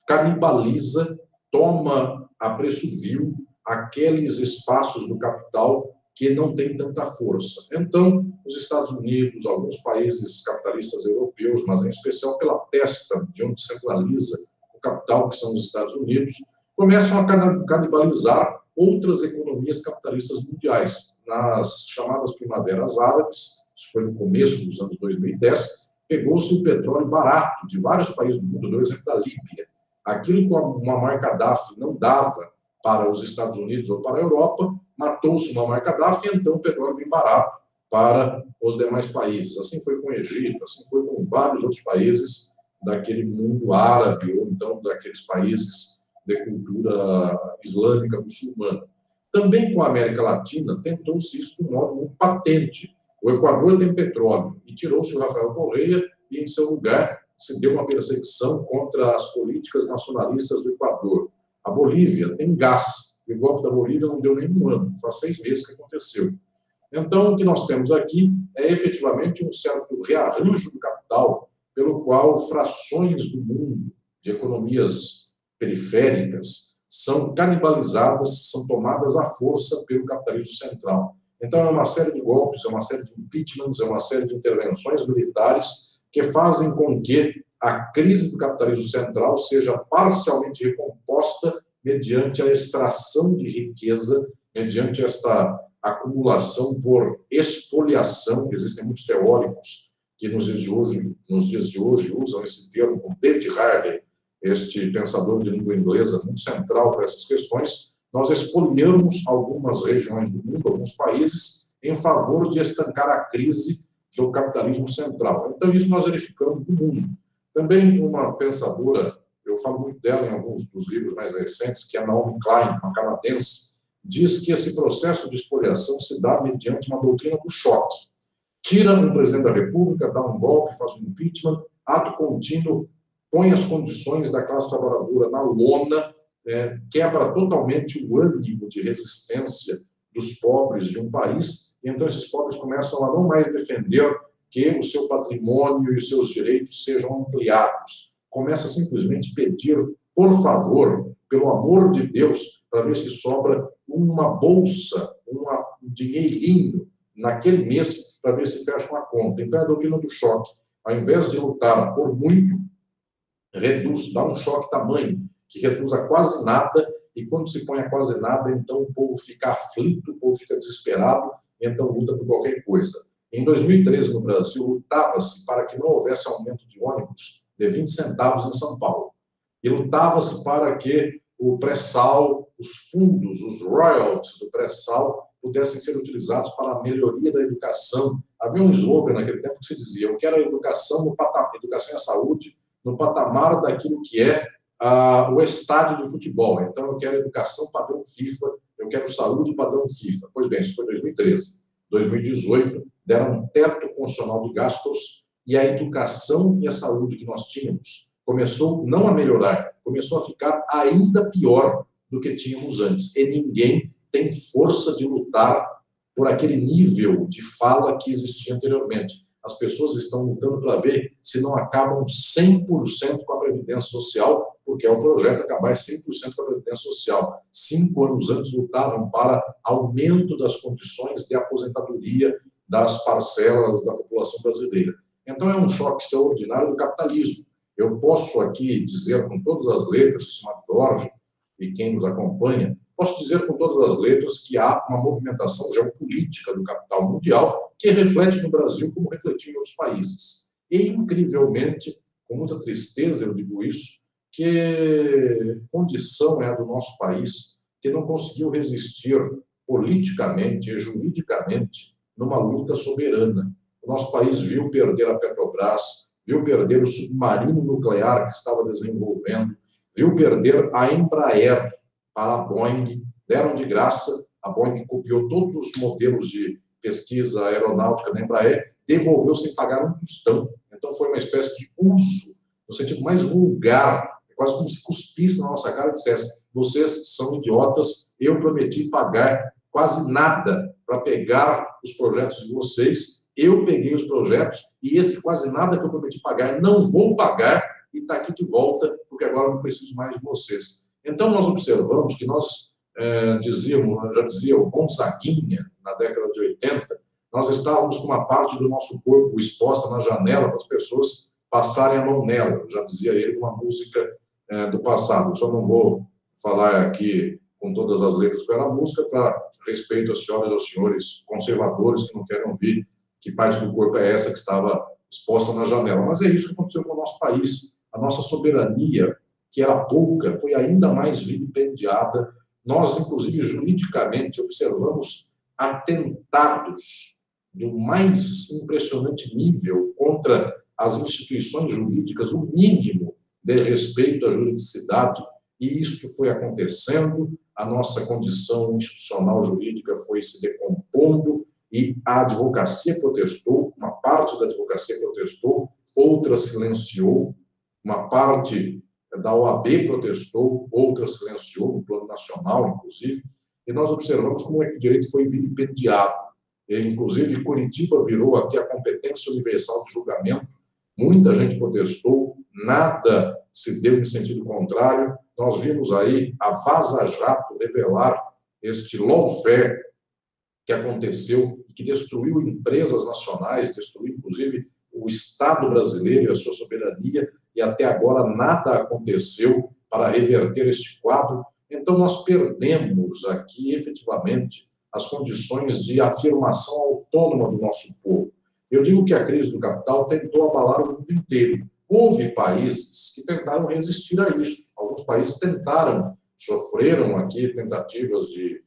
canibaliza, toma a preço vil aqueles espaços do capital que não têm tanta força. Então, os Estados Unidos, alguns países capitalistas europeus, mas em especial pela testa de onde centraliza o capital, que são os Estados Unidos, começam a canibalizar outras economias capitalistas mundiais. Nas chamadas primaveras árabes, isso foi no começo dos anos 2010, pegou-se o petróleo barato de vários países do mundo, por exemplo, da Líbia. Aquilo que o Muammar Gaddafi não dava para os Estados Unidos ou para a Europa, matou-se o Muammar Gaddafi e então o petróleo veio barato para os demais países. Assim foi com o Egito, assim foi com vários outros países daquele mundo árabe ou então daqueles países de cultura islâmica muçulmana. Também com a América Latina tentou-se isso de um modo muito patente. O Equador tem petróleo e tirou-se o Rafael Correa e, em seu lugar, se deu uma perseguição contra as políticas nacionalistas do Equador. A Bolívia tem gás. O golpe da Bolívia não deu nem um ano, faz 6 meses que aconteceu. Então, o que nós temos aqui é efetivamente um certo rearranjo do capital, pelo qual frações do mundo, de economias periféricas, são canibalizadas, são tomadas à força pelo capitalismo central. Então, é uma série de golpes, é uma série de impeachments, é uma série de intervenções militares que fazem com que a crise do capitalismo central seja parcialmente recomposta mediante a extração de riqueza, mediante esta acumulação por expoliação. Existem muitos teóricos que nos dias de hoje usam esse termo, como David Harvey, este pensador de língua inglesa muito central para essas questões. Nós expoliamos algumas regiões do mundo, alguns países, em favor de estancar a crise do capitalismo central. Então, isso nós verificamos no mundo. Também uma pensadora, eu falo muito dela em alguns dos livros mais recentes, que é a Naomi Klein, uma canadense, diz que esse processo de expoliação se dá mediante uma doutrina do choque. Tira um presidente da República, dá um golpe, faz um impeachment, ato contínuo, põe as condições da classe trabalhadora na lona, quebra totalmente o ânimo de resistência dos pobres de um país, e então esses pobres começam a não mais defender que o seu patrimônio e os seus direitos sejam ampliados. Começa simplesmente a pedir, por favor, pelo amor de Deus, para ver se sobra uma bolsa, um dinheirinho naquele mês, para ver se fecha uma conta. Então é a doutrina do choque. Ao invés de lutar por muito, reduz, dá um choque tamanho, que reduz a quase nada, e quando se põe a quase nada, então o povo fica aflito, o povo fica desesperado, e então luta por qualquer coisa. Em 2013, no Brasil, lutava-se para que não houvesse aumento de ônibus de 20 centavos em São Paulo. E lutava-se para que o pré-sal, os fundos, os royalties do pré-sal pudessem ser utilizados para a melhoria da educação. Havia um slogan naquele tempo que se dizia: eu quero a educação no patamar, educação e a saúde no patamar daquilo que é o estádio de futebol. Então, eu quero educação padrão FIFA, eu quero saúde padrão FIFA. Pois bem, isso foi 2013. 2018, deram um teto constitucional de gastos e a educação e a saúde que nós tínhamos começou não a melhorar, começou a ficar ainda pior do que tínhamos antes. E ninguém tem força de lutar por aquele nível de fala que existia anteriormente. As pessoas estão lutando para ver se não acabam 100% com a Previdência Social, porque é o projeto acabar 100% com a Previdência Social. 5 anos antes lutavam para aumento das condições de aposentadoria das parcelas da população brasileira. Então é um choque extraordinário do capitalismo. Eu posso aqui dizer com todas as letras, estimado Jorge, e quem nos acompanha, posso dizer com todas as letras que há uma movimentação geopolítica do capital mundial que reflete no Brasil como refletiu em outros países. E, incrivelmente, com muita tristeza eu digo isso, que condição é a do nosso país que não conseguiu resistir politicamente e juridicamente numa luta soberana. O nosso país viu perder a Petrobras, viu perder o submarino nuclear que estava desenvolvendo, viu perder a Embraer para a Boeing, deram de graça A Boeing copiou todos os modelos de pesquisa aeronáutica da Embraer, devolveu sem pagar um tostão. Então, foi uma espécie de uso, no sentido mais vulgar, quase como se cuspisse na nossa cara e dissesse: vocês são idiotas, eu prometi pagar quase nada para pegar os projetos de vocês, eu peguei os projetos e esse quase nada que eu prometi pagar, não vou pagar e está aqui de volta, porque agora eu não preciso mais de vocês. Então, nós observamos que nós já dizia o Gonzaguinha, na década de 80, nós estávamos com uma parte do nosso corpo exposta na janela para as pessoas passarem a mão nela, já dizia ele, uma música do passado. Só não vou falar aqui com todas as letras pela música, para respeito às senhoras e aos senhores conservadores que não querem ouvir que parte do corpo é essa que estava exposta na janela. Mas é isso que aconteceu com o nosso país. A nossa soberania, que era pouca, foi ainda mais vilipendiada. Nós, inclusive, juridicamente, observamos atentados do mais impressionante nível contra as instituições jurídicas, o mínimo de respeito à juridicidade, e isto foi acontecendo, a nossa condição institucional jurídica foi se decompondo, e a advocacia protestou, uma parte da advocacia protestou, outra silenciou, uma parte da OAB protestou, outra silenciou, no plano nacional, inclusive, e nós observamos como é que o direito foi vilipendiado. Inclusive, Curitiba virou aqui a competência universal de julgamento, muita gente protestou, nada se deu em sentido contrário. Nós vimos aí a Vaza Jato revelar este lawfare que aconteceu e que destruiu empresas nacionais, destruiu, inclusive, o Estado brasileiro e a sua soberania, e até agora nada aconteceu para reverter este quadro. Então, nós perdemos aqui, efetivamente, as condições de afirmação autônoma do nosso povo. Eu digo que a crise do capital tentou abalar o mundo inteiro. Houve países que tentaram resistir a isso. Alguns países tentaram, sofreram aqui tentativas de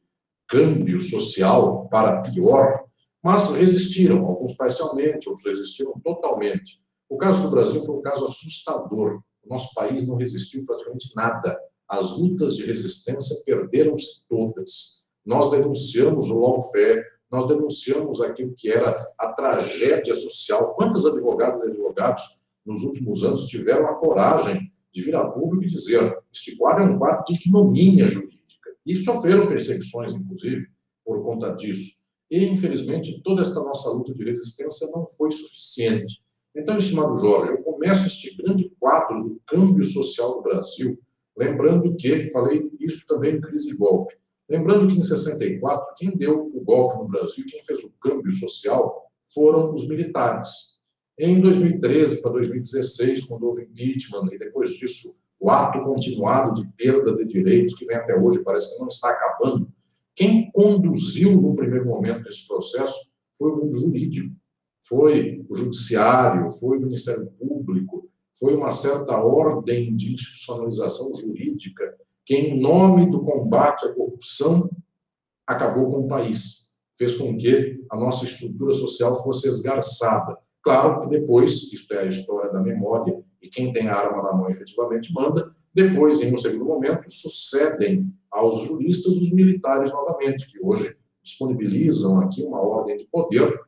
câmbio social para pior, mas resistiram, alguns parcialmente, outros resistiram totalmente. O caso do Brasil foi um caso assustador. O nosso país não resistiu praticamente nada. As lutas de resistência perderam-se todas. Nós denunciamos o lawfare, nós denunciamos aquilo que era a tragédia social. Quantos advogados e advogados nos últimos anos tiveram a coragem de vir a público e dizer: este quadro é um quadro de ignomínia jurídica. E sofreram perseguições, inclusive, por conta disso. E, infelizmente, toda esta nossa luta de resistência não foi suficiente. Então, estimado Jorge, eu começo este grande quadro do câmbio social do Brasil, lembrando que, falei isso também em crise e golpe, lembrando que em 64, quem deu o golpe no Brasil, quem fez o câmbio social, foram os militares. Em 2013 para 2016, quando houve impeachment, e depois disso, o ato continuado de perda de direitos, que vem até hoje, parece que não está acabando, quem conduziu no primeiro momento esse processo foi o mundo jurídico, foi o judiciário, foi o Ministério Público, foi uma certa ordem de institucionalização jurídica que, em nome do combate à corrupção, acabou com o país, fez com que a nossa estrutura social fosse esgarçada. Claro que depois, isto é a história da memória, e quem tem a arma na mão efetivamente manda, depois, em um segundo momento, sucedem aos juristas os militares novamente, que hoje disponibilizam aqui uma ordem de poder,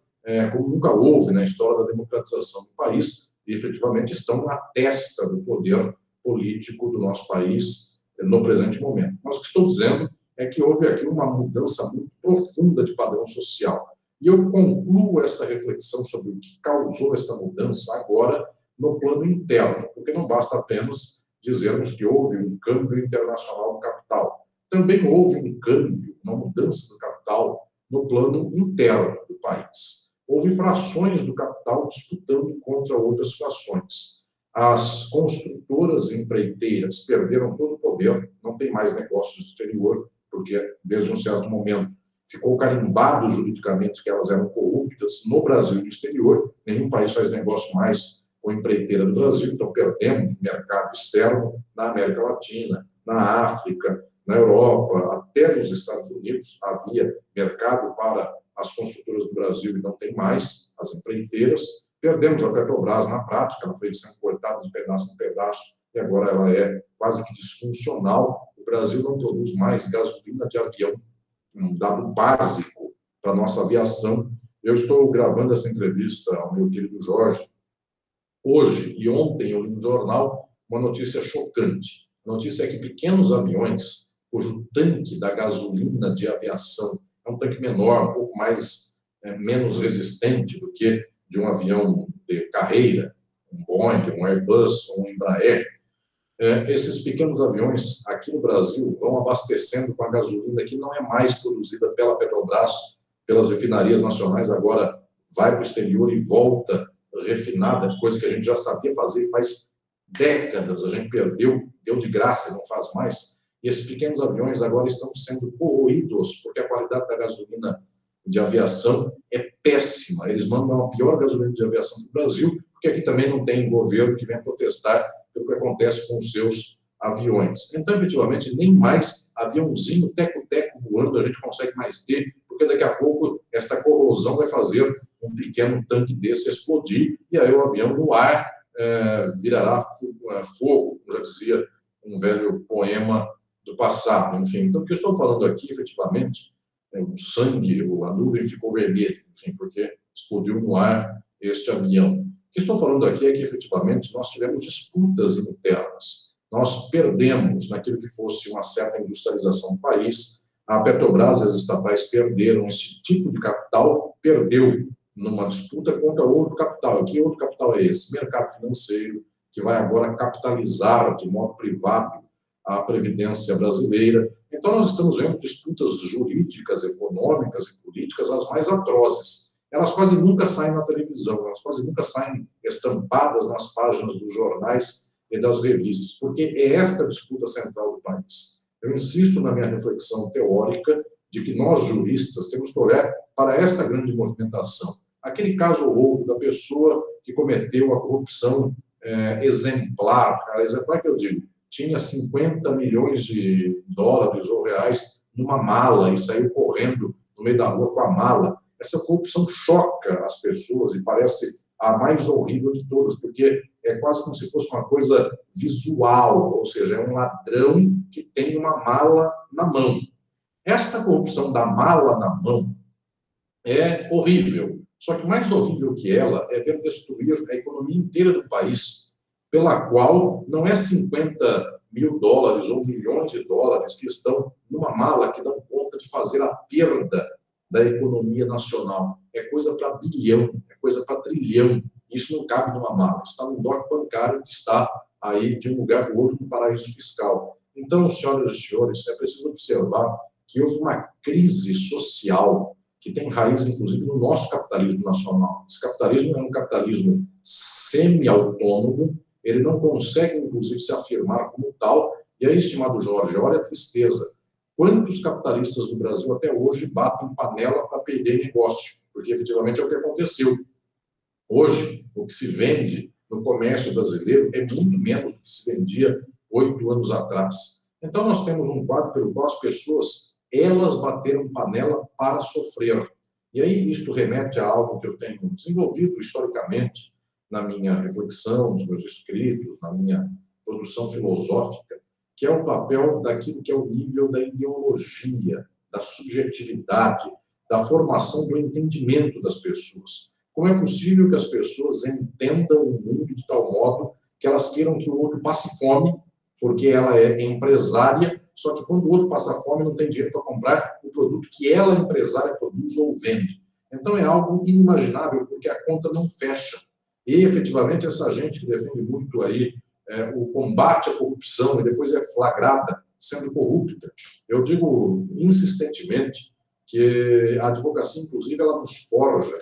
como nunca houve na história da democratização do país, e efetivamente estão na testa do poder político do nosso país no presente momento. Mas o que estou dizendo é que houve aqui uma mudança muito profunda de padrão social. E eu concluo esta reflexão sobre o que causou esta mudança agora no plano interno, porque não basta apenas dizermos que houve um câmbio internacional do capital. Também houve um câmbio, uma mudança do capital no plano interno do país. Houve frações do capital disputando contra outras frações. As construtoras e empreiteiras perderam todo o poder, não tem mais negócios no exterior, porque desde um certo momento ficou carimbado juridicamente que elas eram corruptas no Brasil e no exterior. Nenhum país faz negócio mais com a empreiteira do Brasil, então perdemos mercado externo na América Latina, na África, na Europa, até nos Estados Unidos havia mercado para as construtoras do Brasil e não tem mais, as empreiteiras. Perdemos a Petrobras na prática, ela foi sendo cortada de pedaço em pedaço e agora ela é quase que disfuncional. O Brasil não produz mais gasolina de avião um dado básico para a nossa aviação. Eu estou gravando essa entrevista ao meu querido Jorge hoje, e ontem eu li no jornal uma notícia chocante. A notícia é que pequenos aviões, cujo tanque da gasolina de aviação é um tanque menor, um pouco mais, menos resistente do que de um avião de carreira, um Boeing, um Airbus ou um Embraer, esses pequenos aviões aqui no Brasil vão abastecendo com a gasolina que não é mais produzida pela Petrobras, pelas refinarias nacionais, agora vai para o exterior e volta refinada, coisa que a gente já sabia fazer faz décadas, a gente perdeu, deu de graça e não faz mais. E esses pequenos aviões agora estão sendo corroídos, porque a qualidade da gasolina de aviação é péssima. Eles mandam a pior gasolina de aviação do Brasil, porque aqui também não tem governo que venha protestar pelo que acontece com os seus aviões. Então, efetivamente, nem mais aviãozinho, teco-teco voando a gente consegue mais ter, porque daqui a pouco esta corrosão vai fazer um pequeno tanque desse explodir, e aí o avião no ar virará fogo, como já dizia um velho poema do passado. Enfim, então, o que eu estou falando aqui, efetivamente, o sangue, a nuvem ficou vermelha, enfim, porque explodiu no ar este avião. O que estou falando aqui é que, efetivamente, nós tivemos disputas internas. Nós perdemos naquilo que fosse uma certa industrialização do país. A Petrobras e as estatais perderam esse tipo de capital, perdeu numa disputa contra outro capital. E que outro capital é esse? Mercado financeiro, que vai agora capitalizar de modo privado a Previdência brasileira. Então, nós estamos vendo disputas jurídicas, econômicas e políticas as mais atrozes. Elas quase nunca saem na televisão, elas quase nunca saem estampadas nas páginas dos jornais e das revistas, porque é esta disputa central do país. Eu insisto na minha reflexão teórica de que nós, juristas, temos que olhar para esta grande movimentação. Aquele caso ou outro da pessoa que cometeu a corrupção exemplar, a exemplar que eu digo, tinha 50 milhões de dólares ou reais numa mala e saiu correndo no meio da rua com a mala. Essa corrupção choca as pessoas e parece a mais horrível de todas, porque é quase como se fosse uma coisa visual, ou seja, é um ladrão que tem uma mala na mão. Esta corrupção da mala na mão é horrível, só que mais horrível que ela é ver destruir a economia inteira do país, pela qual não é 50 mil dólares ou milhões de dólares que estão numa mala que dão conta de fazer a perda da economia nacional. É coisa para bilhão, é coisa para trilhão. Isso não cabe numa mala, isso está num bloco bancário que está aí de um lugar para o outro no paraíso fiscal. Então, senhoras e senhores, é preciso observar que houve uma crise social que tem raiz, inclusive, no nosso capitalismo nacional. Esse capitalismo é um capitalismo semi-autônomo, ele não consegue, inclusive, se afirmar como tal. E aí, estimado Jorge, olha a tristeza. Quantos capitalistas do Brasil até hoje batem panela para perder negócio? Porque, efetivamente, é o que aconteceu. Hoje, o que se vende no comércio brasileiro é muito menos do que se vendia 8 anos atrás. Então, nós temos um quadro pelo qual as pessoas, elas bateram panela para sofrer. E aí, isto remete a algo que eu tenho desenvolvido historicamente na minha reflexão, nos meus escritos, na minha produção filosófica, que é o papel daquilo que é o nível da ideologia, da subjetividade, da formação do entendimento das pessoas. Como é possível que as pessoas entendam o mundo de tal modo que elas queiram que o outro passe fome, porque ela é empresária, só que quando o outro passa fome não tem dinheiro para comprar o produto que ela, empresária, produz ou vende. Então é algo inimaginável, porque a conta não fecha. E, efetivamente, essa gente que defende muito aí o combate à corrupção e depois é flagrada sendo corrupta, eu digo insistentemente que a advocacia, inclusive, ela nos forja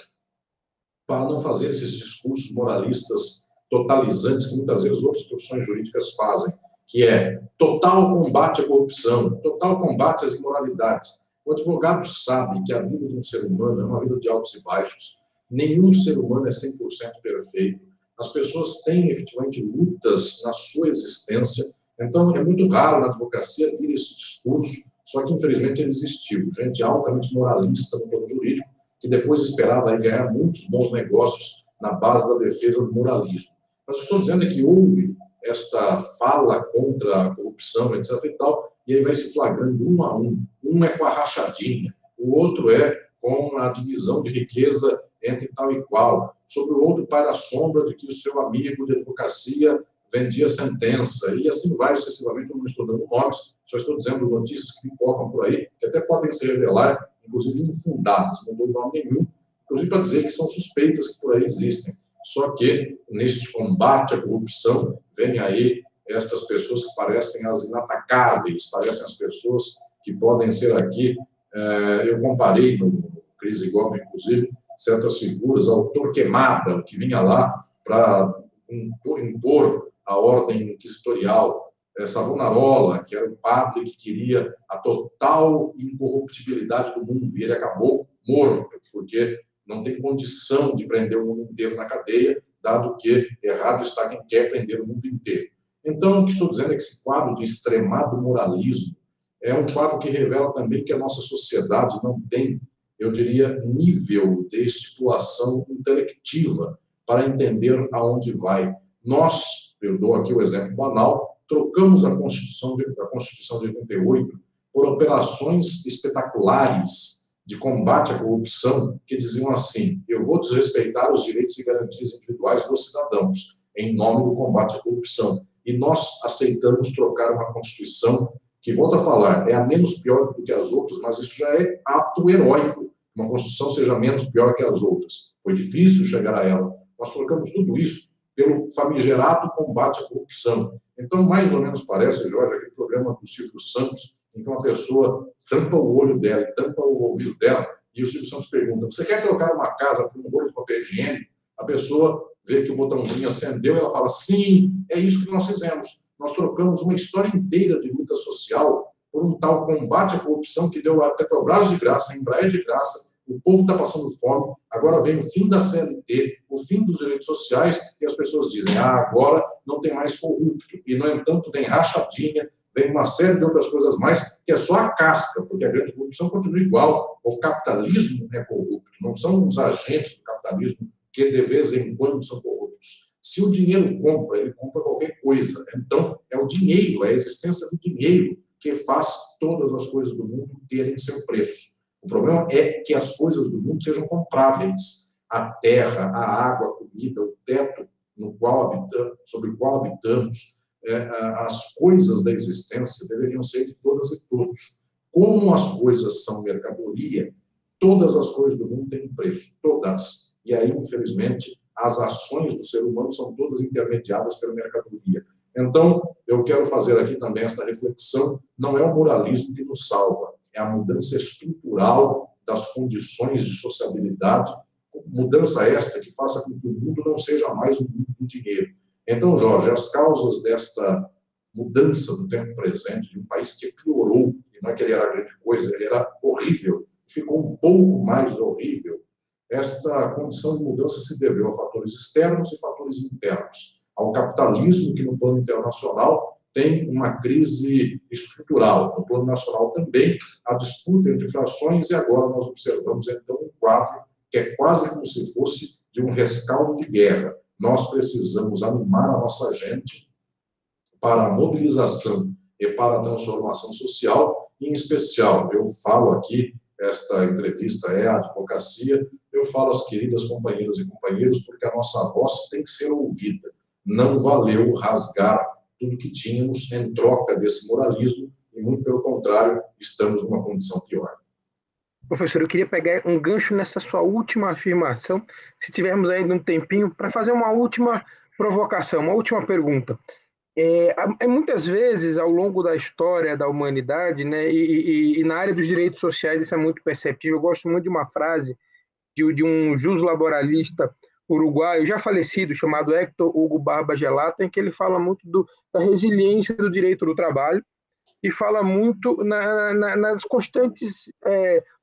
para não fazer esses discursos moralistas totalizantes que muitas vezes outras profissões jurídicas fazem, que é total combate à corrupção, total combate às imoralidades. O advogado sabe que a vida de um ser humano é uma vida de altos e baixos. Nenhum ser humano é 100% perfeito. As pessoas têm, efetivamente, lutas na sua existência. Então, é muito raro na advocacia vir esse discurso, só que, infelizmente, ele existiu. Gente altamente moralista no plano jurídico, que depois esperava aí ganhar muitos bons negócios na base da defesa do moralismo. Mas estou dizendo que houve esta fala contra a corrupção, etc. e tal, e aí vai se flagrando um a um Um é com a rachadinha, o outro é com a divisão de riqueza entre tal e qual. Sobre o outro, para a sombra de que o seu amigo de advocacia vendia sentença, e assim vai sucessivamente. Eu não estou dando nomes, só estou dizendo notícias que pipocam por aí, que até podem se revelar, inclusive infundadas, não dou nome nenhum, inclusive para dizer que são suspeitas que por aí existem. Só que, neste combate à corrupção, vem aí estas pessoas que parecem as inatacáveis, parecem as pessoas que podem ser aqui, eu comparei no Crise Golpe, inclusive, certas figuras, ao Torquemada, que vinha lá para impor a ordem inquisitorial, Savonarola, que era um padre que queria a total incorruptibilidade do mundo, e ele acabou morto, porque não tem condição de prender o mundo inteiro na cadeia, dado que errado está quem quer prender o mundo inteiro. Então, o que estou dizendo é que esse quadro de extremado moralismo é um quadro que revela também que a nossa sociedade não tem, eu diria, nível de estipulação intelectiva para entender aonde vai. Nós, eu dou aqui o exemplo banal, trocamos a Constituição de 88 por operações espetaculares de combate à corrupção que diziam assim: eu vou desrespeitar os direitos e garantias individuais dos cidadãos em nome do combate à corrupção. E nós aceitamos trocar uma Constituição que, volto a falar, é a menos pior do que as outras, mas isso já é ato heróico, uma Constituição seja menos pior que as outras. Foi difícil chegar a ela. Nós trocamos tudo isso pelo famigerado combate à corrupção. Então, mais ou menos parece, Jorge, aquele programa do Silvio Santos, em que uma pessoa tampa o olho dela e tampa o ouvido dela, e o Silvio Santos pergunta: você quer trocar uma casa por um rolo de papel higiênico? A pessoa vê que o botãozinho acendeu e ela fala: sim, é isso que nós fizemos. Nós trocamos uma história inteira de luta social por um tal combate à corrupção que deu a Petrobras de graça, a Embraer de graça, o povo está passando fome, agora vem o fim da CLT, o fim dos direitos sociais, e as pessoas dizem: agora não tem mais corrupto. E, no entanto, vem rachadinha, vem uma série de outras coisas mais, que é só a casca, porque a grande corrupção continua igual. O capitalismo é corrupto, não são os agentes do capitalismo que de vez em quando são corruptos. Se o dinheiro compra, ele compra qualquer coisa. Então, é o dinheiro, é a existência do dinheiro que faz todas as coisas do mundo terem seu preço. O problema é que as coisas do mundo sejam compráveis. A terra, a água, a comida, o teto no qual habitamos, sobre o qual habitamos, as coisas da existência deveriam ser de todas e todos. Como as coisas são mercadoria, todas as coisas do mundo têm um preço, todas. E aí, infelizmente, as ações do ser humano são todas intermediadas pela mercadoria. Então, eu quero fazer aqui também esta reflexão: não é o moralismo que nos salva, é a mudança estrutural das condições de sociabilidade, mudança esta que faça com que o mundo não seja mais um mundo do dinheiro. Então, Jorge, as causas desta mudança do tempo presente, de um país que piorou, e não é que ele era grande coisa, ele era horrível, ficou um pouco mais horrível, esta condição de mudança se deveu a fatores externos e fatores internos. Ao capitalismo, que no plano internacional tem uma crise estrutural, no plano nacional também, a disputa entre frações, e agora nós observamos então um quadro que é quase como se fosse de um rescaldo de guerra. Nós precisamos animar a nossa gente para a mobilização e para a transformação social, em especial, eu falo aqui, esta entrevista é a advocacia, eu falo às queridas companheiras e companheiros, porque a nossa voz tem que ser ouvida. Não valeu rasgar tudo que tínhamos em troca desse moralismo, e muito pelo contrário, estamos numa condição pior. Professor, eu queria pegar um gancho nessa sua última afirmação, se tivermos ainda um tempinho, para fazer uma última provocação, uma última pergunta. Muitas vezes, ao longo da história da humanidade, né, e na área dos direitos sociais, isso é muito perceptível. Eu gosto muito de uma frase de um juslaboralista uruguaio, já falecido, chamado Héctor Hugo Barba Gelata, em que ele fala muito da resiliência do direito do trabalho e fala muito nas constantes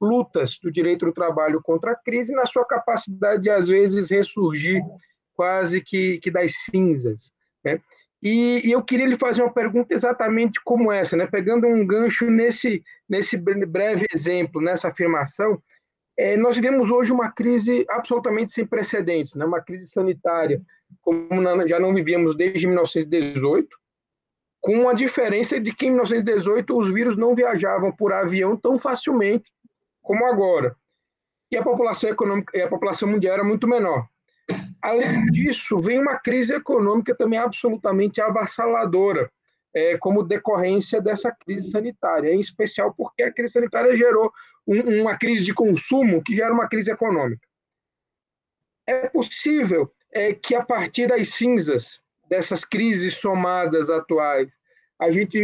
lutas do direito do trabalho contra a crise, na sua capacidade de, às vezes, ressurgir quase que das cinzas, né? E eu queria lhe fazer uma pergunta exatamente como essa, né? Pegando um gancho nesse breve exemplo, nessa afirmação. Nós vivemos hoje uma crise absolutamente sem precedentes, né? Uma crise sanitária, como já não vivíamos desde 1918, com a diferença de que em 1918 os vírus não viajavam por avião tão facilmente como agora. E a população econômica, e a população mundial era muito menor. Além disso, vem uma crise econômica também absolutamente avassaladora, como decorrência dessa crise sanitária, em especial porque a crise sanitária gerou uma crise de consumo que gera uma crise econômica. É possível que a partir das cinzas dessas crises somadas atuais, a gente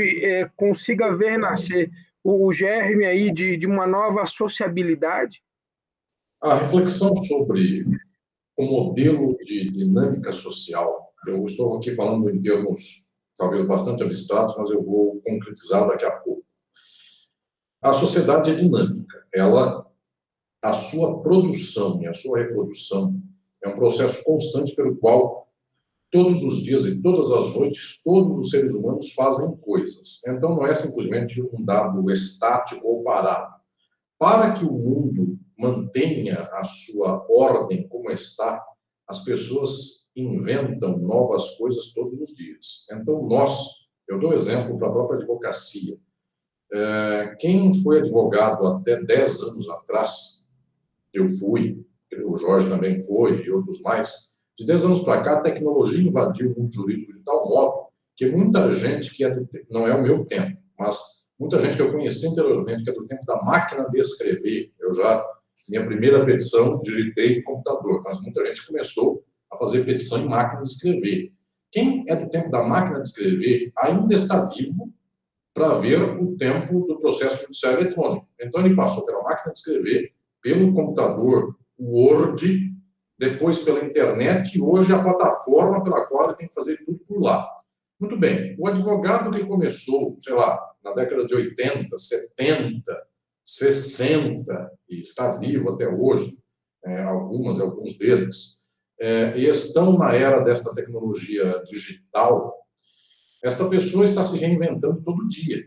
consiga ver nascer o germe aí de uma nova sociabilidade? A reflexão sobre o modelo de dinâmica social, eu estou aqui falando em termos talvez bastante abstratos, mas eu vou concretizar daqui a pouco. A sociedade é dinâmica, a sua produção e a sua reprodução é um processo constante pelo qual todos os dias e todas as noites todos os seres humanos fazem coisas. Então não é simplesmente um dado estático ou parado. Para que o mundo mantenha a sua ordem como está, as pessoas inventam novas coisas todos os dias. Então eu dou exemplo para a própria advocacia. Quem foi advogado até 10 anos atrás, eu fui, o Jorge também foi, e outros mais, de 10 anos para cá, a tecnologia invadiu o mundo jurídico de tal modo que muita gente que não é o meu tempo, mas muita gente que eu conheci anteriormente, que é do tempo da máquina de escrever, minha primeira petição, digitei em computador, mas muita gente começou a fazer petição em máquina de escrever. Quem é do tempo da máquina de escrever ainda está vivo para ver o tempo do processo judicial eletrônico. Então, ele passou pela máquina de escrever, pelo computador Word, depois pela internet, e hoje a plataforma pela qual ele tem que fazer tudo por lá. Muito bem, o advogado que começou, sei lá, na década de 80, 70, 60, e está vivo até hoje, alguns deles, e estão na era desta tecnologia digital, esta pessoa está se reinventando todo dia,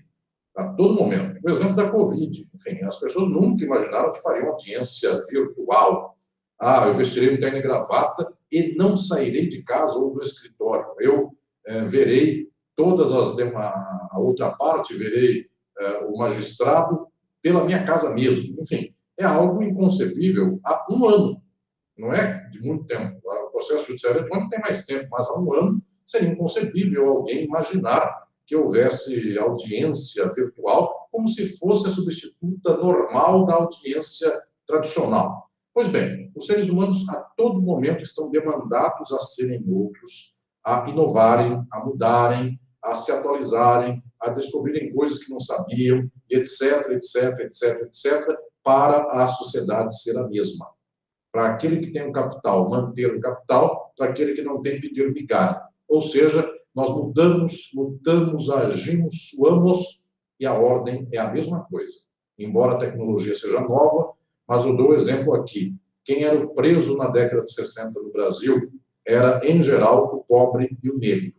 a todo momento. O exemplo da Covid, enfim, as pessoas nunca imaginaram que fariam audiência virtual. Eu vestirei um terno e gravata e não sairei de casa ou do escritório. Eu verei a outra parte, verei o magistrado pela minha casa mesmo. Enfim, é algo inconcebível há um ano, não é de muito tempo. O processo judicial eletrônico tem mais tempo, mas há um ano seria inconcebível alguém imaginar que houvesse audiência virtual como se fosse a substituta normal da audiência tradicional. Pois bem, os seres humanos a todo momento estão demandados a serem outros, a inovarem, a mudarem, a se atualizarem, a descobrirem coisas que não sabiam, etc, etc, etc, etc, para a sociedade ser a mesma. Para aquele que tem o capital, manter o capital, para aquele que não tem, pedir migalha. Ou seja, nós mudamos, agimos, suamos, e a ordem é a mesma coisa. Embora a tecnologia seja nova, mas eu dou o exemplo aqui. Quem era o preso na década de 60 no Brasil era, em geral, o pobre e o negro.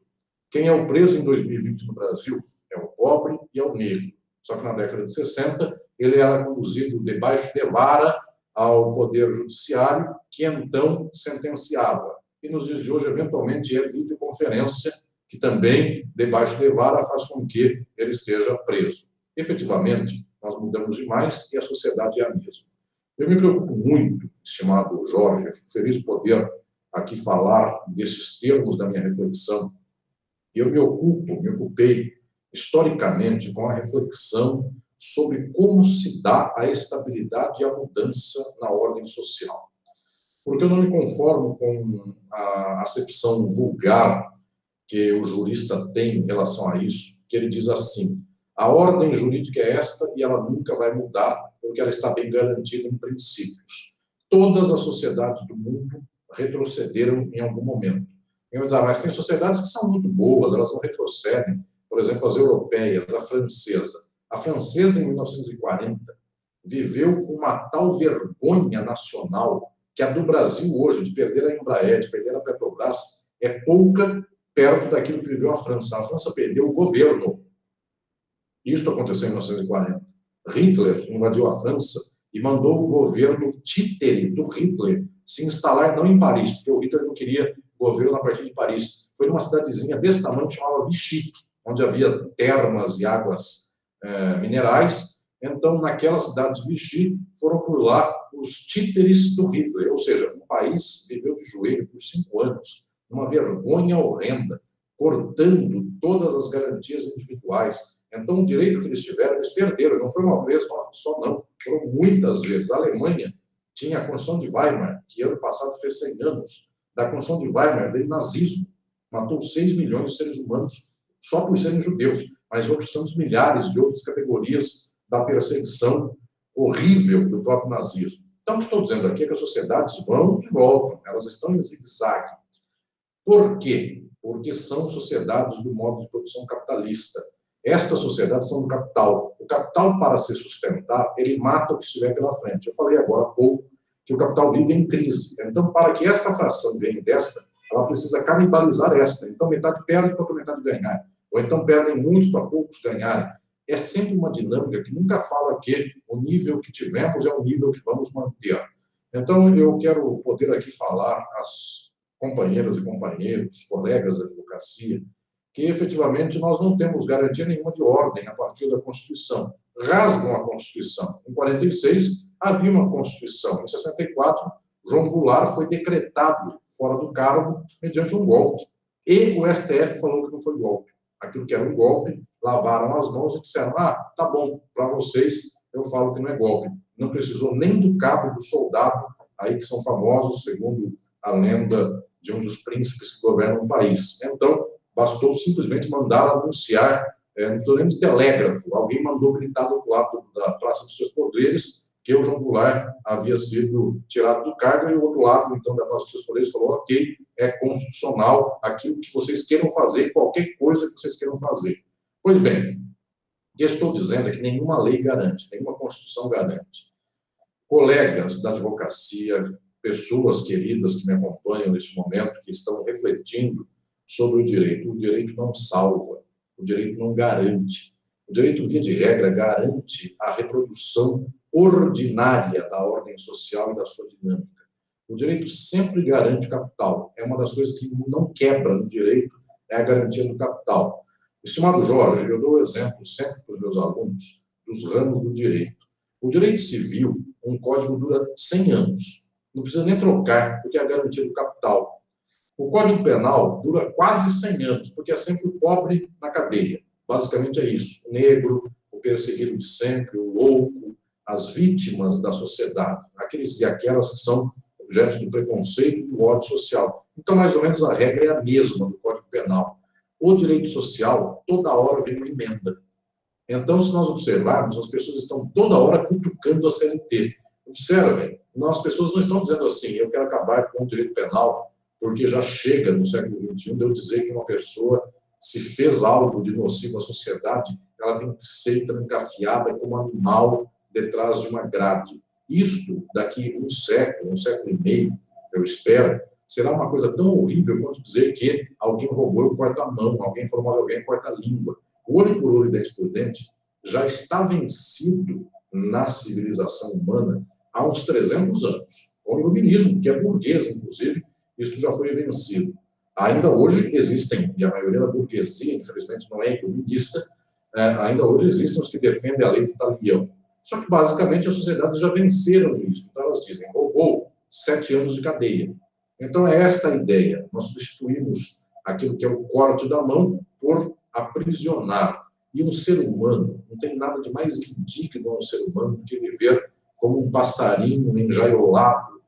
Quem é o preso em 2020 no Brasil é o pobre e é o negro. Só que na década de 60, ele era conduzido debaixo de vara ao Poder Judiciário, que então sentenciava. E nos dias de hoje, eventualmente, é videoconferência, que também, debaixo de vara, faz com que ele esteja preso. Efetivamente, nós mudamos demais e a sociedade é a mesma. Eu me preocupo muito, estimado Jorge, eu fico feliz de poder aqui falar desses termos da minha reflexão. Eu me ocupei historicamente com a reflexão sobre como se dá a estabilidade e a mudança na ordem social. Porque eu não me conformo com a acepção vulgar que o jurista tem em relação a isso, que ele diz assim: a ordem jurídica é esta e ela nunca vai mudar, porque ela está bem garantida em princípios. Todas as sociedades do mundo retrocederam em algum momento. Mas tem sociedades que são muito boas, elas não retrocedem. Por exemplo, as europeias, a francesa. A francesa, em 1940, viveu uma tal vergonha nacional que a do Brasil hoje, de perder a Embraer, de perder a Petrobras, é pouca perto daquilo que viveu a França. A França perdeu o governo. Isso aconteceu em 1940. Hitler invadiu a França e mandou o governo títere do Hitler se instalar não em Paris, porque o Hitler não queria governo a partir de Paris. Foi numa cidadezinha desse tamanho que chamava Vichy. onde havia termas e águas minerais. Então, naquela cidade de Vichy, foram por lá os títeres do Hitler, ou seja, o país viveu de joelho por 5 anos, uma vergonha horrenda, cortando todas as garantias individuais. Então, o direito que eles tiveram, eles perderam. Não foi uma vez só, não. Foram muitas vezes. A Alemanha tinha a Constituição de Weimar, que ano passado fez 100 anos. Da Constituição de Weimar veio o nazismo. Matou 6 milhões de seres humanos só por serem judeus. Mas outros tantos milhares de outras categorias da perseguição horrível do próprio nazismo. Então, o que estou dizendo aqui é que as sociedades vão e voltam. Elas estão em zigue-zague. Por quê? Porque são sociedades do modo de produção capitalista. Estas sociedades são do capital. O capital, para se sustentar, ele mata o que estiver pela frente. Eu falei agora há pouco que o capital vive em crise. Então, para que esta fração ganhe desta, ela precisa canibalizar esta. Então, metade perde para a metade ganhar. Ou então, perdem muitos para poucos ganharem. É sempre uma dinâmica que nunca fala que o nível que tivemos é o nível que vamos manter. Então, eu quero poder aqui falar às companheiras e companheiros, colegas da advocacia, que efetivamente nós não temos garantia nenhuma de ordem a partir da Constituição. Rasgam a Constituição. Em 46, havia uma Constituição. Em 64, João Goulart foi decretado fora do cargo mediante um golpe. E o STF falou que não foi golpe. Aquilo que era um golpe, lavaram as mãos e disseram, tá bom, para vocês eu falo que não é golpe. Não precisou nem do cabo do soldado, aí que são famosos, segundo a lenda de um dos príncipes que governam o país. Então, bastou simplesmente mandar anunciar, não precisou nem de telégrafo, alguém mandou gritar do outro lado da Praça dos Três Poderes que o João Goulart havia sido tirado do cargo, e o outro lado, então, da Praça dos Três Poderes falou, ok, é constitucional aquilo que vocês queiram fazer, qualquer coisa que vocês queiram fazer. Pois bem, o que eu estou dizendo é que nenhuma lei garante, nenhuma Constituição garante. Colegas da advocacia, pessoas queridas que me acompanham neste momento, que estão refletindo sobre o direito não salva, o direito não garante. O direito, via de regra, garante a reprodução ordinária da ordem social e da sua dinâmica. O direito sempre garante o capital. É uma das coisas que não quebra no direito, é a garantia do capital. Estimado Jorge, eu dou exemplo sempre para os meus alunos dos ramos do direito. O direito civil, um código dura 100 anos. Não precisa nem trocar, porque é a garantia do capital. O Código Penal dura quase 100 anos, porque é sempre o pobre na cadeia. Basicamente é isso. O negro, o perseguido de sempre, o louco, as vítimas da sociedade, aqueles e aquelas que são objetos do preconceito e do ódio social. Então, mais ou menos, a regra é a mesma do Código Penal. O direito social, toda hora vem uma emenda. Então, se nós observarmos, as pessoas estão toda hora cutucando a CLT. Observem, as pessoas não estão dizendo assim, eu quero acabar com o direito penal, porque já chega no século XXI de eu dizer que uma pessoa, se fez algo de nocivo à sociedade, ela tem que ser trancafiada como animal detrás de uma grade. Isto, daqui um século e meio, eu espero, será uma coisa tão horrível quanto dizer que alguém roubou e corta a mão, alguém falou mal de alguém e corta a língua. Olho por olho, dente por dente, já está vencido na civilização humana há uns 300 anos. O iluminismo, que é burguês, inclusive, isso já foi vencido. Ainda hoje existem, e a maioria da burguesia, infelizmente, não é iluminista, ainda hoje existem os que defendem a lei do talião. Só que, basicamente, as sociedades já venceram isso. Então, elas dizem, roubou 7 anos de cadeia. Então, é esta a ideia. Nós substituímos aquilo que é o corte da mão por aprisionar. E um ser humano, não tem nada de mais indigno a um ser humano do que viver como um passarinho enjaiolado,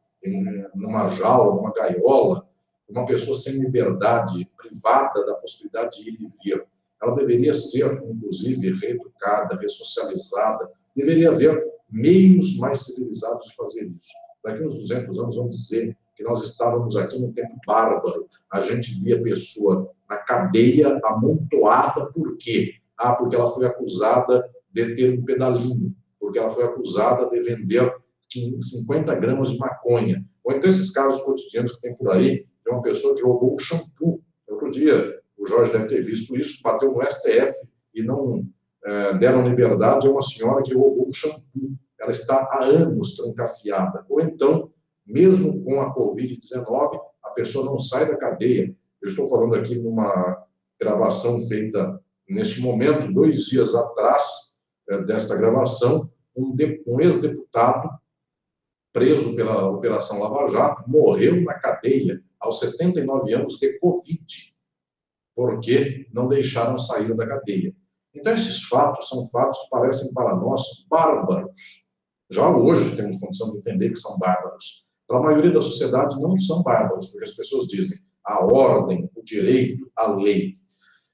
numa jaula, numa gaiola, uma pessoa sem liberdade, privada da possibilidade de ir e vir. Ela deveria ser, inclusive, reeducada, ressocializada. Deveria haver meios mais civilizados de fazer isso. Daqui uns 200 anos, vamos dizer que nós estávamos aqui num tempo bárbaro. A gente via a pessoa na cadeia amontoada. Por quê? Porque ela foi acusada de ter um pedalinho, porque ela foi acusada de vender 50 gramas de maconha. Ou então esses casos cotidianos que tem por aí, de uma pessoa que roubou um shampoo. Outro dia, o Jorge deve ter visto isso, bateu no STF e não deram liberdade a uma senhora que roubou um shampoo. Ela está há anos trancafiada. Ou então, mesmo com a Covid-19, a pessoa não sai da cadeia. Eu estou falando aqui numa gravação feita neste momento, 2 dias atrás desta gravação, um ex-deputado preso pela Operação Lava Jato morreu na cadeia aos 79 anos de Covid, porque não deixaram sair da cadeia. Então, esses fatos são fatos que parecem para nós bárbaros. Já hoje temos condição de entender que são bárbaros. Para a maioria da sociedade não são bárbaros, porque as pessoas dizem a ordem, o direito, a lei.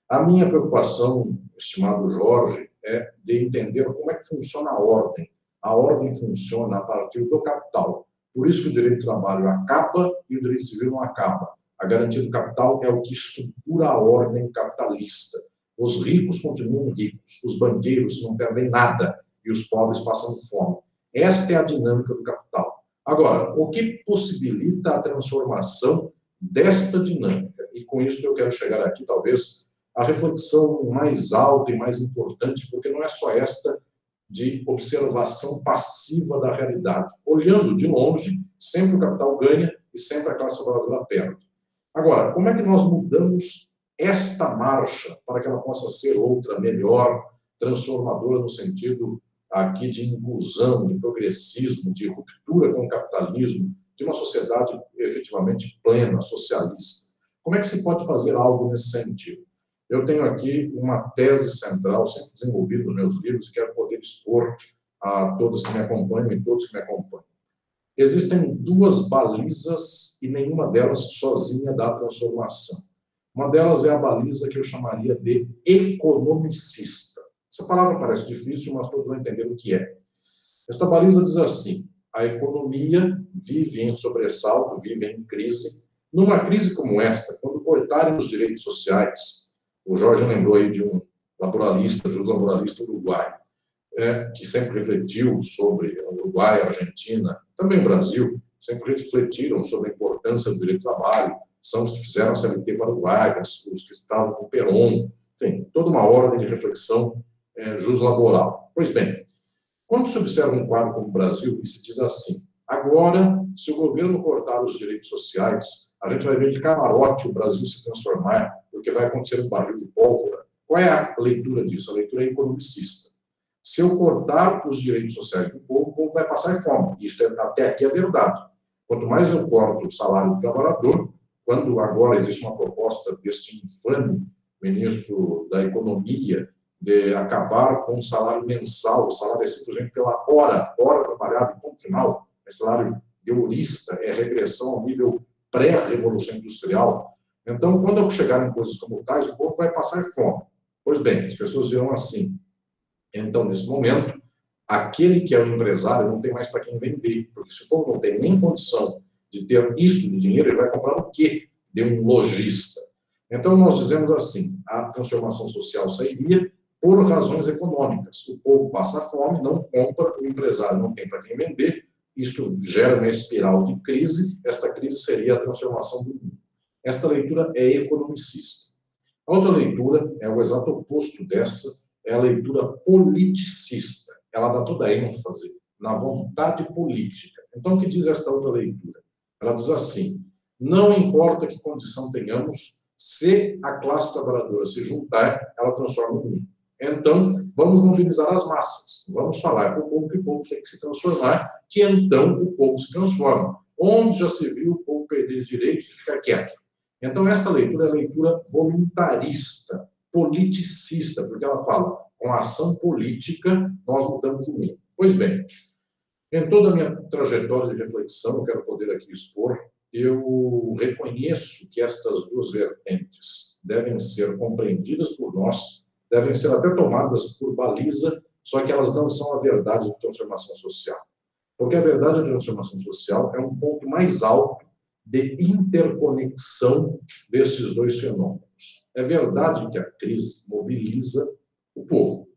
A minha preocupação, estimado Jorge, é de entender como é que funciona a ordem. A ordem funciona a partir do capital. Por isso que o direito do trabalho acaba e o direito civil não acaba. A garantia do capital é o que estrutura a ordem capitalista. Os ricos continuam ricos, os banqueiros não perdem nada e os pobres passam fome. Esta é a dinâmica do capital. Agora, o que possibilita a transformação desta dinâmica? E com isso eu quero chegar aqui, talvez, à reflexão mais alta e mais importante, porque não é só esta de observação passiva da realidade. Olhando de longe, sempre o capital ganha e sempre a classe trabalhadora perde. Agora, como é que nós mudamos esta marcha para que ela possa ser outra, melhor, transformadora no sentido aqui de inclusão, de progressismo, de ruptura com o capitalismo, de uma sociedade efetivamente plena, socialista? Como é que se pode fazer algo nesse sentido? Eu tenho aqui uma tese central, sempre desenvolvida nos meus livros, e quero poder expor a todos que me acompanham e todos que me acompanham. Existem 2 balizas e nenhuma delas sozinha dá transformação. Uma delas é a baliza que eu chamaria de economicista. Essa palavra parece difícil, mas todos vão entender o que é. Esta baliza diz assim: a economia vive em sobressalto, vive em crise. Numa crise como esta, quando cortarem os direitos sociais, o Jorge lembrou aí de um laboralista, juslaboralista uruguaio, que sempre refletiu sobre o Uruguai, a Argentina, também o Brasil, sempre refletiram sobre a importância do direito do trabalho, são os que fizeram a CLT para o Vargas, os que estavam com o Perón, enfim, toda uma ordem de reflexão juslaboral. Pois bem, quando se observa um quadro como o Brasil, e se diz assim: agora, se o governo cortar os direitos sociais, a gente vai ver de camarote o Brasil se transformar, porque vai acontecer um barril de pólvora. Qual é a leitura disso? A leitura é economicista. Se eu cortar os direitos sociais do povo, o povo vai passar fome. Isso até aqui é verdade. Quanto mais eu corto o salário do trabalhador, quando agora existe uma proposta deste infame ministro da Economia de acabar com o salário mensal, o salário é simplesmente pela hora trabalhada, e ponto final, é salário de horista, é regressão ao nível pré-revolução industrial. Então, quando eu chegar em coisas como tais, o povo vai passar fome. Pois bem, as pessoas dirão assim: então, nesse momento, aquele que é o empresário não tem mais para quem vender, porque se o povo não tem nem condição de ter isto de dinheiro, ele vai comprar o quê? De um lojista. Então, nós dizemos assim: a transformação social sairia por razões econômicas. O povo passa fome, não compra, o empresário não tem para quem vender, isto gera uma espiral de crise, esta crise seria a transformação do mundo. Esta leitura é economicista. A outra leitura é o exato oposto dessa, é a leitura politicista. Ela dá toda a ênfase na vontade política. Então, o que diz esta outra leitura? Ela diz assim: não importa que condição tenhamos, se a classe trabalhadora se juntar, ela transforma o mundo. Então, vamos mobilizar as massas. Vamos falar para o povo que o povo tem que se transformar, que então o povo se transforma. Onde já se viu o povo perder os direitos e ficar quieto? Então, esta leitura é a leitura voluntarista, politicista, porque ela fala: com a ação política, nós mudamos o mundo. Pois bem, em toda a minha trajetória de reflexão, eu quero poder aqui expor, eu reconheço que estas 2 vertentes devem ser compreendidas por nós, devem ser até tomadas por baliza, só que elas não são a verdade de transformação social. Porque a verdade de transformação social é um ponto mais alto de interconexão desses 2 fenômenos. É verdade que a crise mobiliza o povo.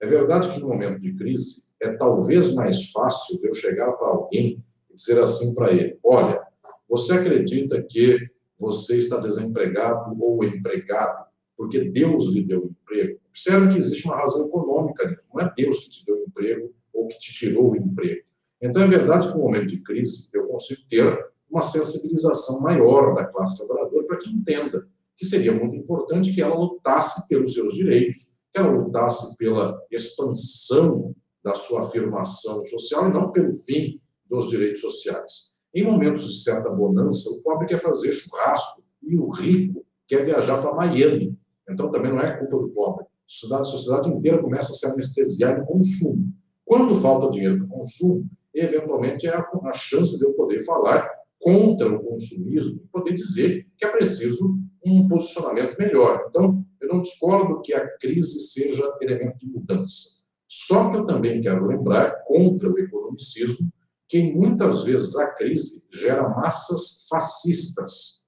É verdade que no momento de crise é talvez mais fácil eu chegar para alguém e dizer assim para ele: olha, você acredita que você está desempregado ou empregado porque Deus lhe deu emprego? Observe que existe uma razão econômica nisso. Não é Deus que te deu emprego ou que te tirou o emprego. Então, é verdade que no momento de crise eu consigo ter uma sensibilização maior da classe trabalhadora para que entenda que seria muito importante que ela lutasse pelos seus direitos, que ela lutasse pela expansão da sua afirmação social e não pelo fim dos direitos sociais. Em momentos de certa bonança, o pobre quer fazer churrasco e o rico quer viajar para Miami. Então, também não é culpa do pobre. A sociedade inteira começa a se anestesiar no consumo. Quando falta dinheiro para o consumo, eventualmente é a chance de eu poder falar contra o consumismo e poder dizer que é preciso um posicionamento melhor. Então, eu não discordo que a crise seja elemento de mudança. Só que eu também quero lembrar, contra o economicismo, que muitas vezes a crise gera massas fascistas.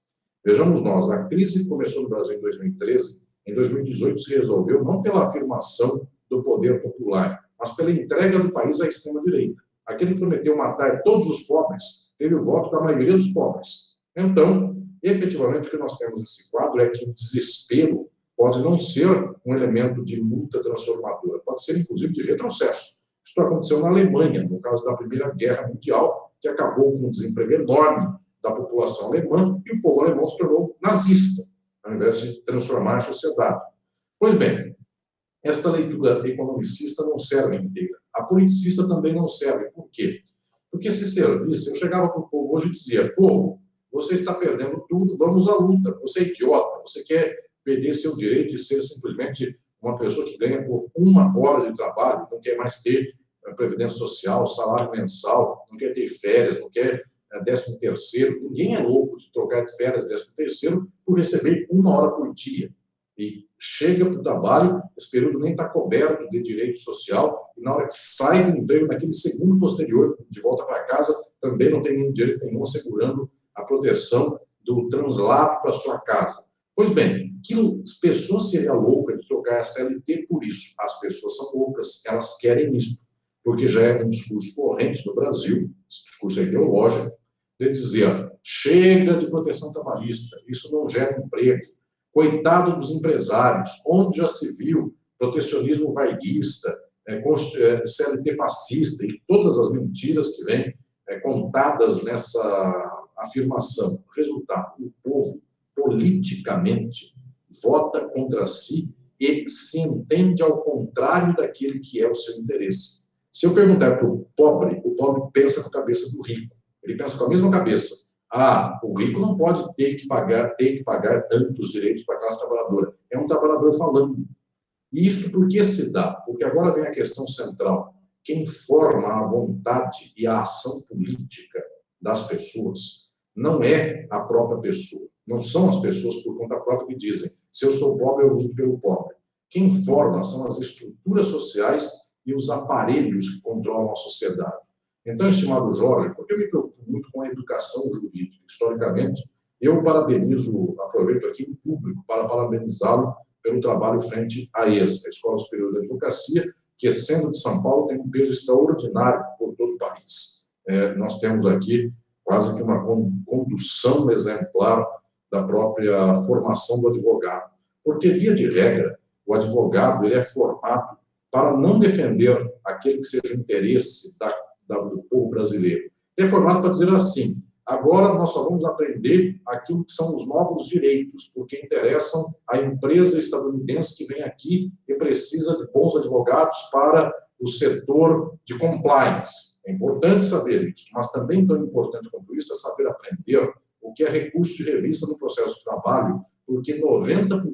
Vejamos nós, a crise começou no Brasil em 2013, em 2018 se resolveu não pela afirmação do poder popular, mas pela entrega do país à extrema-direita. Aquele que prometeu matar todos os pobres teve o voto da maioria dos pobres. Então, efetivamente, o que nós temos nesse quadro é que o desespero pode não ser um elemento de luta transformadora, pode ser, inclusive, de retrocesso. Isso aconteceu na Alemanha, no caso da Primeira Guerra Mundial, que acabou com um desemprego enorme da população alemã, e o povo alemão se tornou nazista, ao invés de transformar a sociedade. Pois bem, esta leitura economicista não serve inteira. A politicista também não serve. Por quê? Porque se servisse, eu chegava para o povo hoje e dizia: povo, você está perdendo tudo, vamos à luta. Você é idiota, você quer perder seu direito de ser simplesmente uma pessoa que ganha por 1 hora de trabalho, não quer mais ter previdência social, salário mensal, não quer ter férias, não quer 13º. Ninguém é louco de trocar de férias 13º por receber 1 hora por dia. E chega para o trabalho, esse período nem está coberto de direito social, e na hora que sai do emprego, naquele segundo posterior, de volta para casa, também não tem direito nenhum assegurando a proteção do translado para sua casa. Pois bem, que pessoas seriam loucas de trocar a CLT por isso? As pessoas são loucas, elas querem isso, porque já é um discurso corrente no Brasil, esse discurso ideológico, de dizer: chega de proteção trabalhista, isso não gera emprego. Coitado dos empresários, onde já se viu protecionismo varguista, CLT fascista e todas as mentiras que vêm contadas nessa afirmação. Resultado: o povo politicamente vota contra si e se entende ao contrário daquele que é o seu interesse. Se eu perguntar para o pobre pensa com a cabeça do rico. Ele pensa com a mesma cabeça. O rico não pode ter que pagar tantos direitos para a classe trabalhadora. É um trabalhador falando. E isso por que se dá? Porque agora vem a questão central. Quem forma a vontade e a ação política das pessoas não é a própria pessoa. Não são as pessoas por conta própria que dizem: se eu sou pobre, eu luto pelo pobre. Quem forma são as estruturas sociais e os aparelhos que controlam a sociedade. Então, estimado Jorge, porque eu me preocupo muito com a educação jurídica, historicamente, eu aproveito aqui o público para parabenizá-lo pelo trabalho frente à ESA, a Escola Superior de Advocacia, que, sendo de São Paulo, tem um peso extraordinário por todo o país. Nós temos aqui quase que uma condução exemplar da própria formação do advogado. Porque, via de regra, o advogado ele é formado para não defender aquele que seja o interesse do povo brasileiro. Ele é formado para dizer assim: agora nós só vamos aprender aquilo que são os novos direitos, porque interessam à empresa estadunidense que vem aqui e precisa de bons advogados para o setor de compliance. É importante saber isso, mas também tão importante quanto isso é saber aprender o que é recurso de revista no processo de trabalho, porque 90%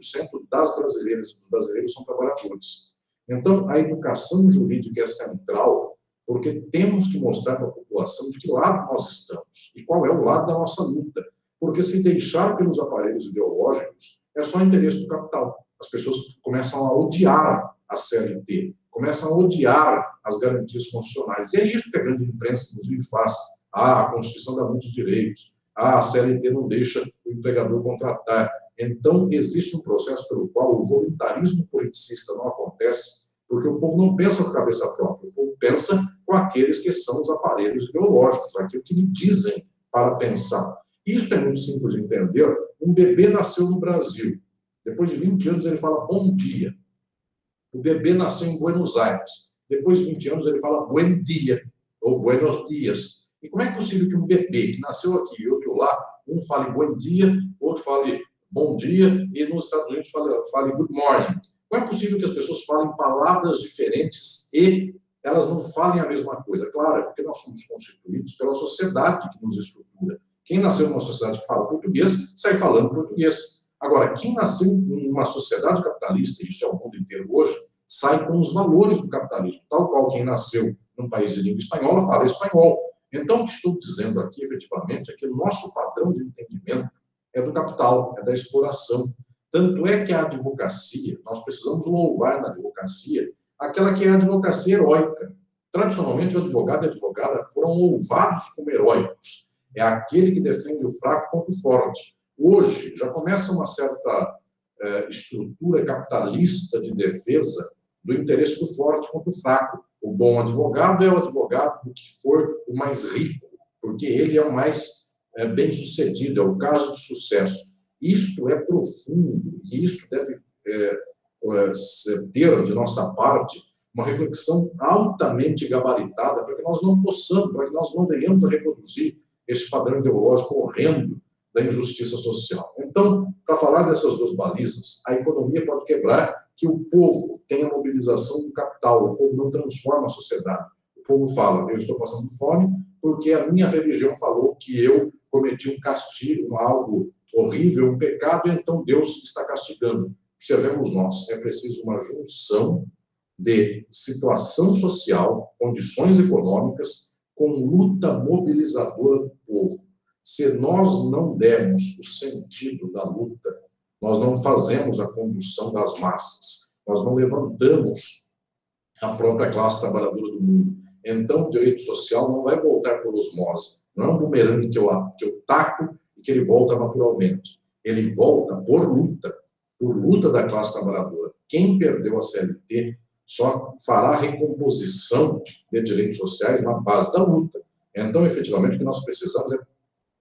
das brasileiras e dos brasileiros são trabalhadores. Então, a educação jurídica é central, porque temos que mostrar para a população de que lado nós estamos e qual é o lado da nossa luta. Porque se deixar pelos aparelhos ideológicos, é só interesse do capital. As pessoas começam a odiar a CLT, começam a odiar as garantias constitucionais. E é isso que a grande imprensa, inclusive, faz. A Constituição dá muitos direitos. A CLT não deixa o empregador contratar. Então, existe um processo pelo qual o voluntarismo politicista não acontece, porque o povo não pensa com a cabeça própria, o povo pensa com aqueles que são os aparelhos ideológicos, aquilo que lhe dizem para pensar. Isso é muito simples de entender. Um bebê nasceu no Brasil. Depois de 20 anos, ele fala bom dia. O bebê nasceu em Buenos Aires. Depois de 20 anos, ele fala buen dia, ou buenos dias. E como é possível que um bebê que nasceu aqui e outro lá, um fale bom dia, outro fale bom dia, e nos Estados Unidos fale good morning. Não é possível que as pessoas falem palavras diferentes e elas não falem a mesma coisa. Claro, é porque nós somos constituídos pela sociedade que nos estrutura. Quem nasceu numa sociedade que fala português, sai falando português. Agora, quem nasceu em uma sociedade capitalista, e isso é o mundo inteiro hoje, sai com os valores do capitalismo. Tal qual quem nasceu num país de língua espanhola fala espanhol. Então, o que estou dizendo aqui, efetivamente, é que o nosso padrão de entendimento é do capital, é da exploração. Tanto é que a advocacia, nós precisamos louvar na advocacia aquela que é a advocacia heróica. Tradicionalmente, o advogado e a advogada foram louvados como heróicos. É aquele que defende o fraco contra o forte. Hoje, já começa uma certa estrutura capitalista de defesa do interesse do forte contra o fraco. O bom advogado é o advogado que for o mais rico, porque ele é o mais bem-sucedido, é o caso de sucesso. Isto é profundo, e isto deve ter de nossa parte uma reflexão altamente gabaritada para que nós não possamos, para que nós não venhamos a reproduzir este padrão ideológico horrendo da injustiça social. Então, para falar dessas duas balizas, a economia pode quebrar que o povo tem a mobilização do capital, o povo não transforma a sociedade. O povo fala, eu estou passando fome porque a minha religião falou que eu cometi um castigo, algo horrível, um pecado, e então Deus está castigando. Observemos nós, é preciso uma junção de situação social, condições econômicas, com luta mobilizadora do povo. Se nós não dermos o sentido da luta, nós não fazemos a condução das massas, nós não levantamos a própria classe trabalhadora do mundo. Então, o direito social não vai voltar por osmose, não é um bumerangue que eu taco e que ele volta naturalmente. Ele volta por luta da classe trabalhadora. Quem perdeu a CLT só fará recomposição de direitos sociais na base da luta. Então, efetivamente, o que nós precisamos é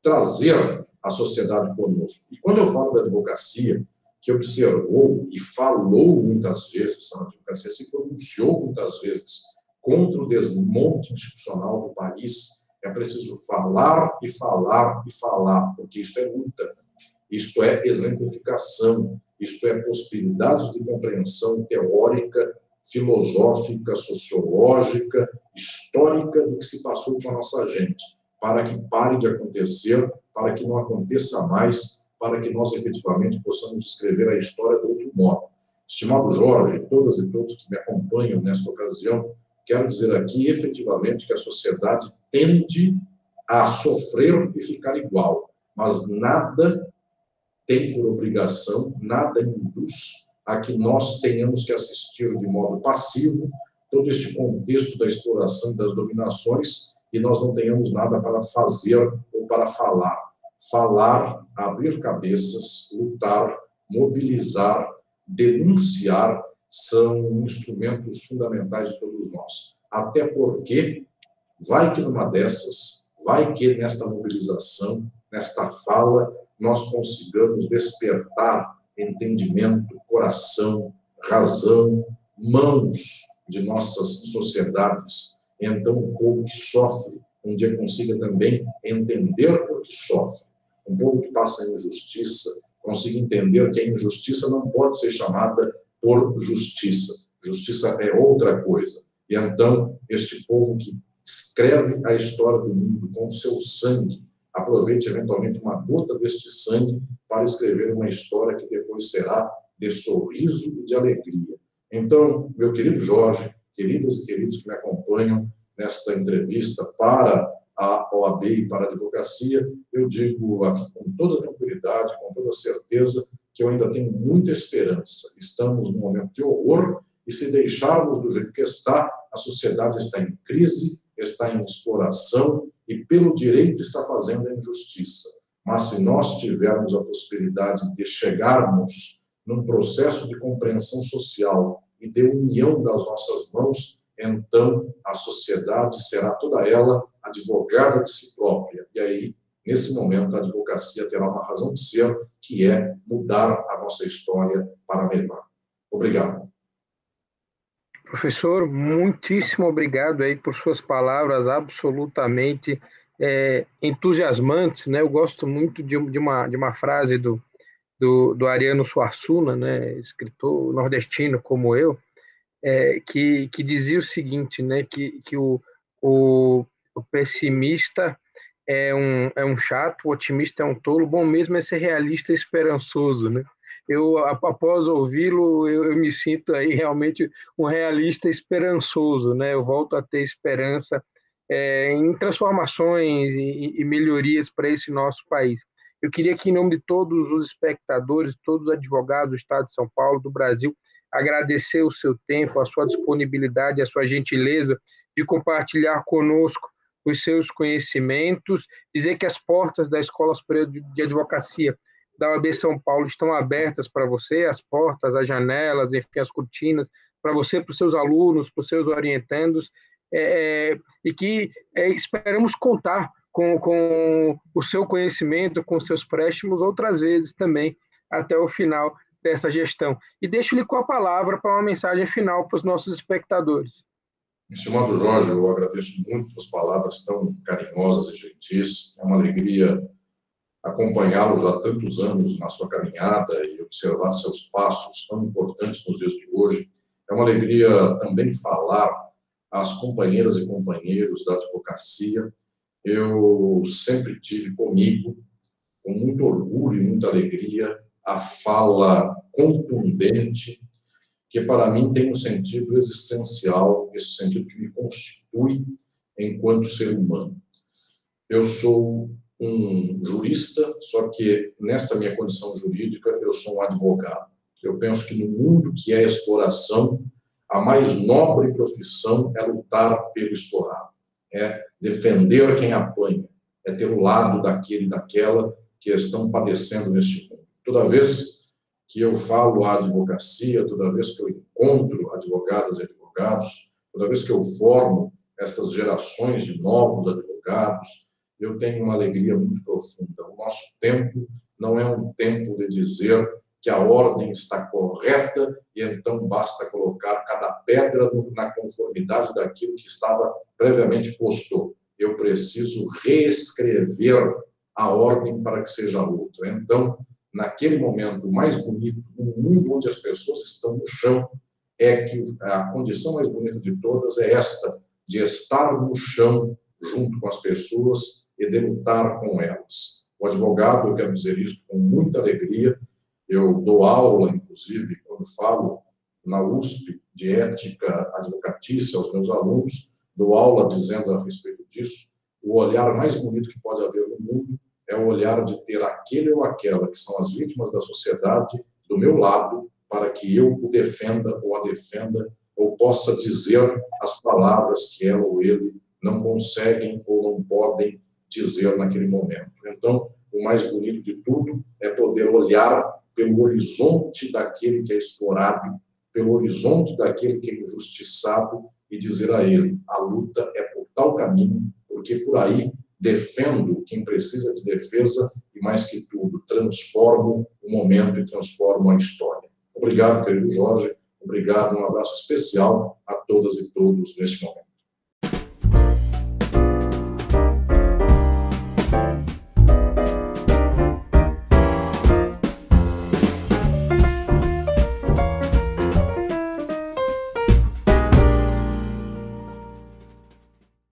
trazer a sociedade conosco. E quando eu falo da advocacia, que observou e falou muitas vezes, a advocacia se pronunciou muitas vezes contra o desmonte institucional do país, é preciso falar e falar e falar, porque isto é luta, isto é exemplificação, isto é possibilidade de compreensão teórica, filosófica, sociológica, histórica do que se passou com a nossa gente, para que pare de acontecer, para que não aconteça mais, para que nós efetivamente possamos escrever a história de outro modo. Estimado Jorge, todas e todos que me acompanham nesta ocasião, quero dizer aqui efetivamente que a sociedade tende a sofrer e ficar igual, mas nada tem por obrigação, nada induz a que nós tenhamos que assistir de modo passivo todo este contexto da exploração e das dominações e nós não tenhamos nada para fazer ou para falar. Falar, abrir cabeças, lutar, mobilizar, denunciar são instrumentos fundamentais de todos nós. Até porque vai que numa dessas, vai que nesta mobilização, nesta fala, nós consigamos despertar entendimento, coração, razão, mãos de nossas sociedades. Então, o povo que sofre, um dia consiga também entender por que sofre. Um povo que passa a injustiça, consiga entender que a injustiça não pode ser chamada por justiça. Justiça é outra coisa. E então, este povo que escreve a história do mundo com o seu sangue, aproveite eventualmente uma gota deste sangue para escrever uma história que depois será de sorriso e de alegria. Então, meu querido Jorge, queridas e queridos que me acompanham nesta entrevista para a OAB e para a advocacia, eu digo aqui com toda tranquilidade, com toda certeza, que eu ainda tenho muita esperança. Estamos num momento de horror e se deixarmos do jeito que está, a sociedade está em crise, está em exploração e pelo direito está fazendo a injustiça. Mas se nós tivermos a possibilidade de chegarmos num processo de compreensão social e de união das nossas mãos, então a sociedade será toda ela advogada de si própria. E aí, nesse momento, a advocacia terá uma razão de ser, que é mudar a nossa história para melhor. Obrigado. Professor, muitíssimo obrigado aí por suas palavras absolutamente entusiasmantes, né? Eu gosto muito de uma frase do do Ariano Suassuna, né, escritor nordestino como eu, que dizia o seguinte, né, que o pessimista é um chato, o otimista é um tolo, bom mesmo é ser realista e esperançoso, né? Após ouvi-lo, eu me sinto aí realmente um realista esperançoso, né? Eu volto a ter esperança em transformações e melhorias para esse nosso país. Eu queria que, em nome de todos os espectadores, todos os advogados do Estado de São Paulo, do Brasil, agradecer o seu tempo, a sua disponibilidade, a sua gentileza de compartilhar conosco os seus conhecimentos, dizer que as portas da Escola Superior de Advocacia da OAB São Paulo estão abertas para você, as portas, as janelas, enfim, as cortinas, para você, para os seus alunos, para os seus orientandos, e que esperamos contar com o seu conhecimento, com os seus préstimos, outras vezes também, até o final dessa gestão. E deixo-lhe com a palavra para uma mensagem final para os nossos espectadores. Estimado Jorge, eu agradeço muito as palavras tão carinhosas e gentis. É uma alegria acompanhá-lo já há tantos anos na sua caminhada e observar seus passos tão importantes nos dias de hoje. É uma alegria também falar às companheiras e companheiros da advocacia. Eu sempre tive comigo, com muito orgulho e muita alegria, a fala contundente, que para mim tem um sentido existencial, esse sentido que me constitui enquanto ser humano. Eu sou um jurista, só que nesta minha condição jurídica eu sou um advogado. Eu penso que no mundo que é exploração, a mais nobre profissão é lutar pelo explorado, é defender quem apanha, é ter o lado daquele e daquela que estão padecendo neste mundo. Toda vez que eu falo à advocacia, toda vez que eu encontro advogadas e advogados, toda vez que eu formo estas gerações de novos advogados, eu tenho uma alegria muito profunda. O nosso tempo não é um tempo de dizer que a ordem está correta e então basta colocar cada pedra na conformidade daquilo que estava previamente posto. Eu preciso reescrever a ordem para que seja outra. Então, naquele momento mais bonito, no mundo onde as pessoas estão no chão, é que a condição mais bonita de todas é esta, de estar no chão junto com as pessoas e de lutar com elas. O advogado, eu quero dizer isso com muita alegria, eu dou aula, inclusive, quando falo na USP de ética advocatícia aos meus alunos, dou aula dizendo a respeito disso, o olhar mais bonito que pode haver no mundo é o olhar de ter aquele ou aquela que são as vítimas da sociedade do meu lado, para que eu o defenda ou a defenda, ou possa dizer as palavras que ela ou ele não conseguem ou não podem dizer naquele momento. Então, o mais bonito de tudo é poder olhar pelo horizonte daquele que é explorado, pelo horizonte daquele que é injustiçado e dizer a ele, a luta é por tal caminho, porque por aí defendo quem precisa de defesa e, mais que tudo, transformo o momento e transformo a história. Obrigado, querido Jorge. Obrigado, um abraço especial a todas e todos neste momento.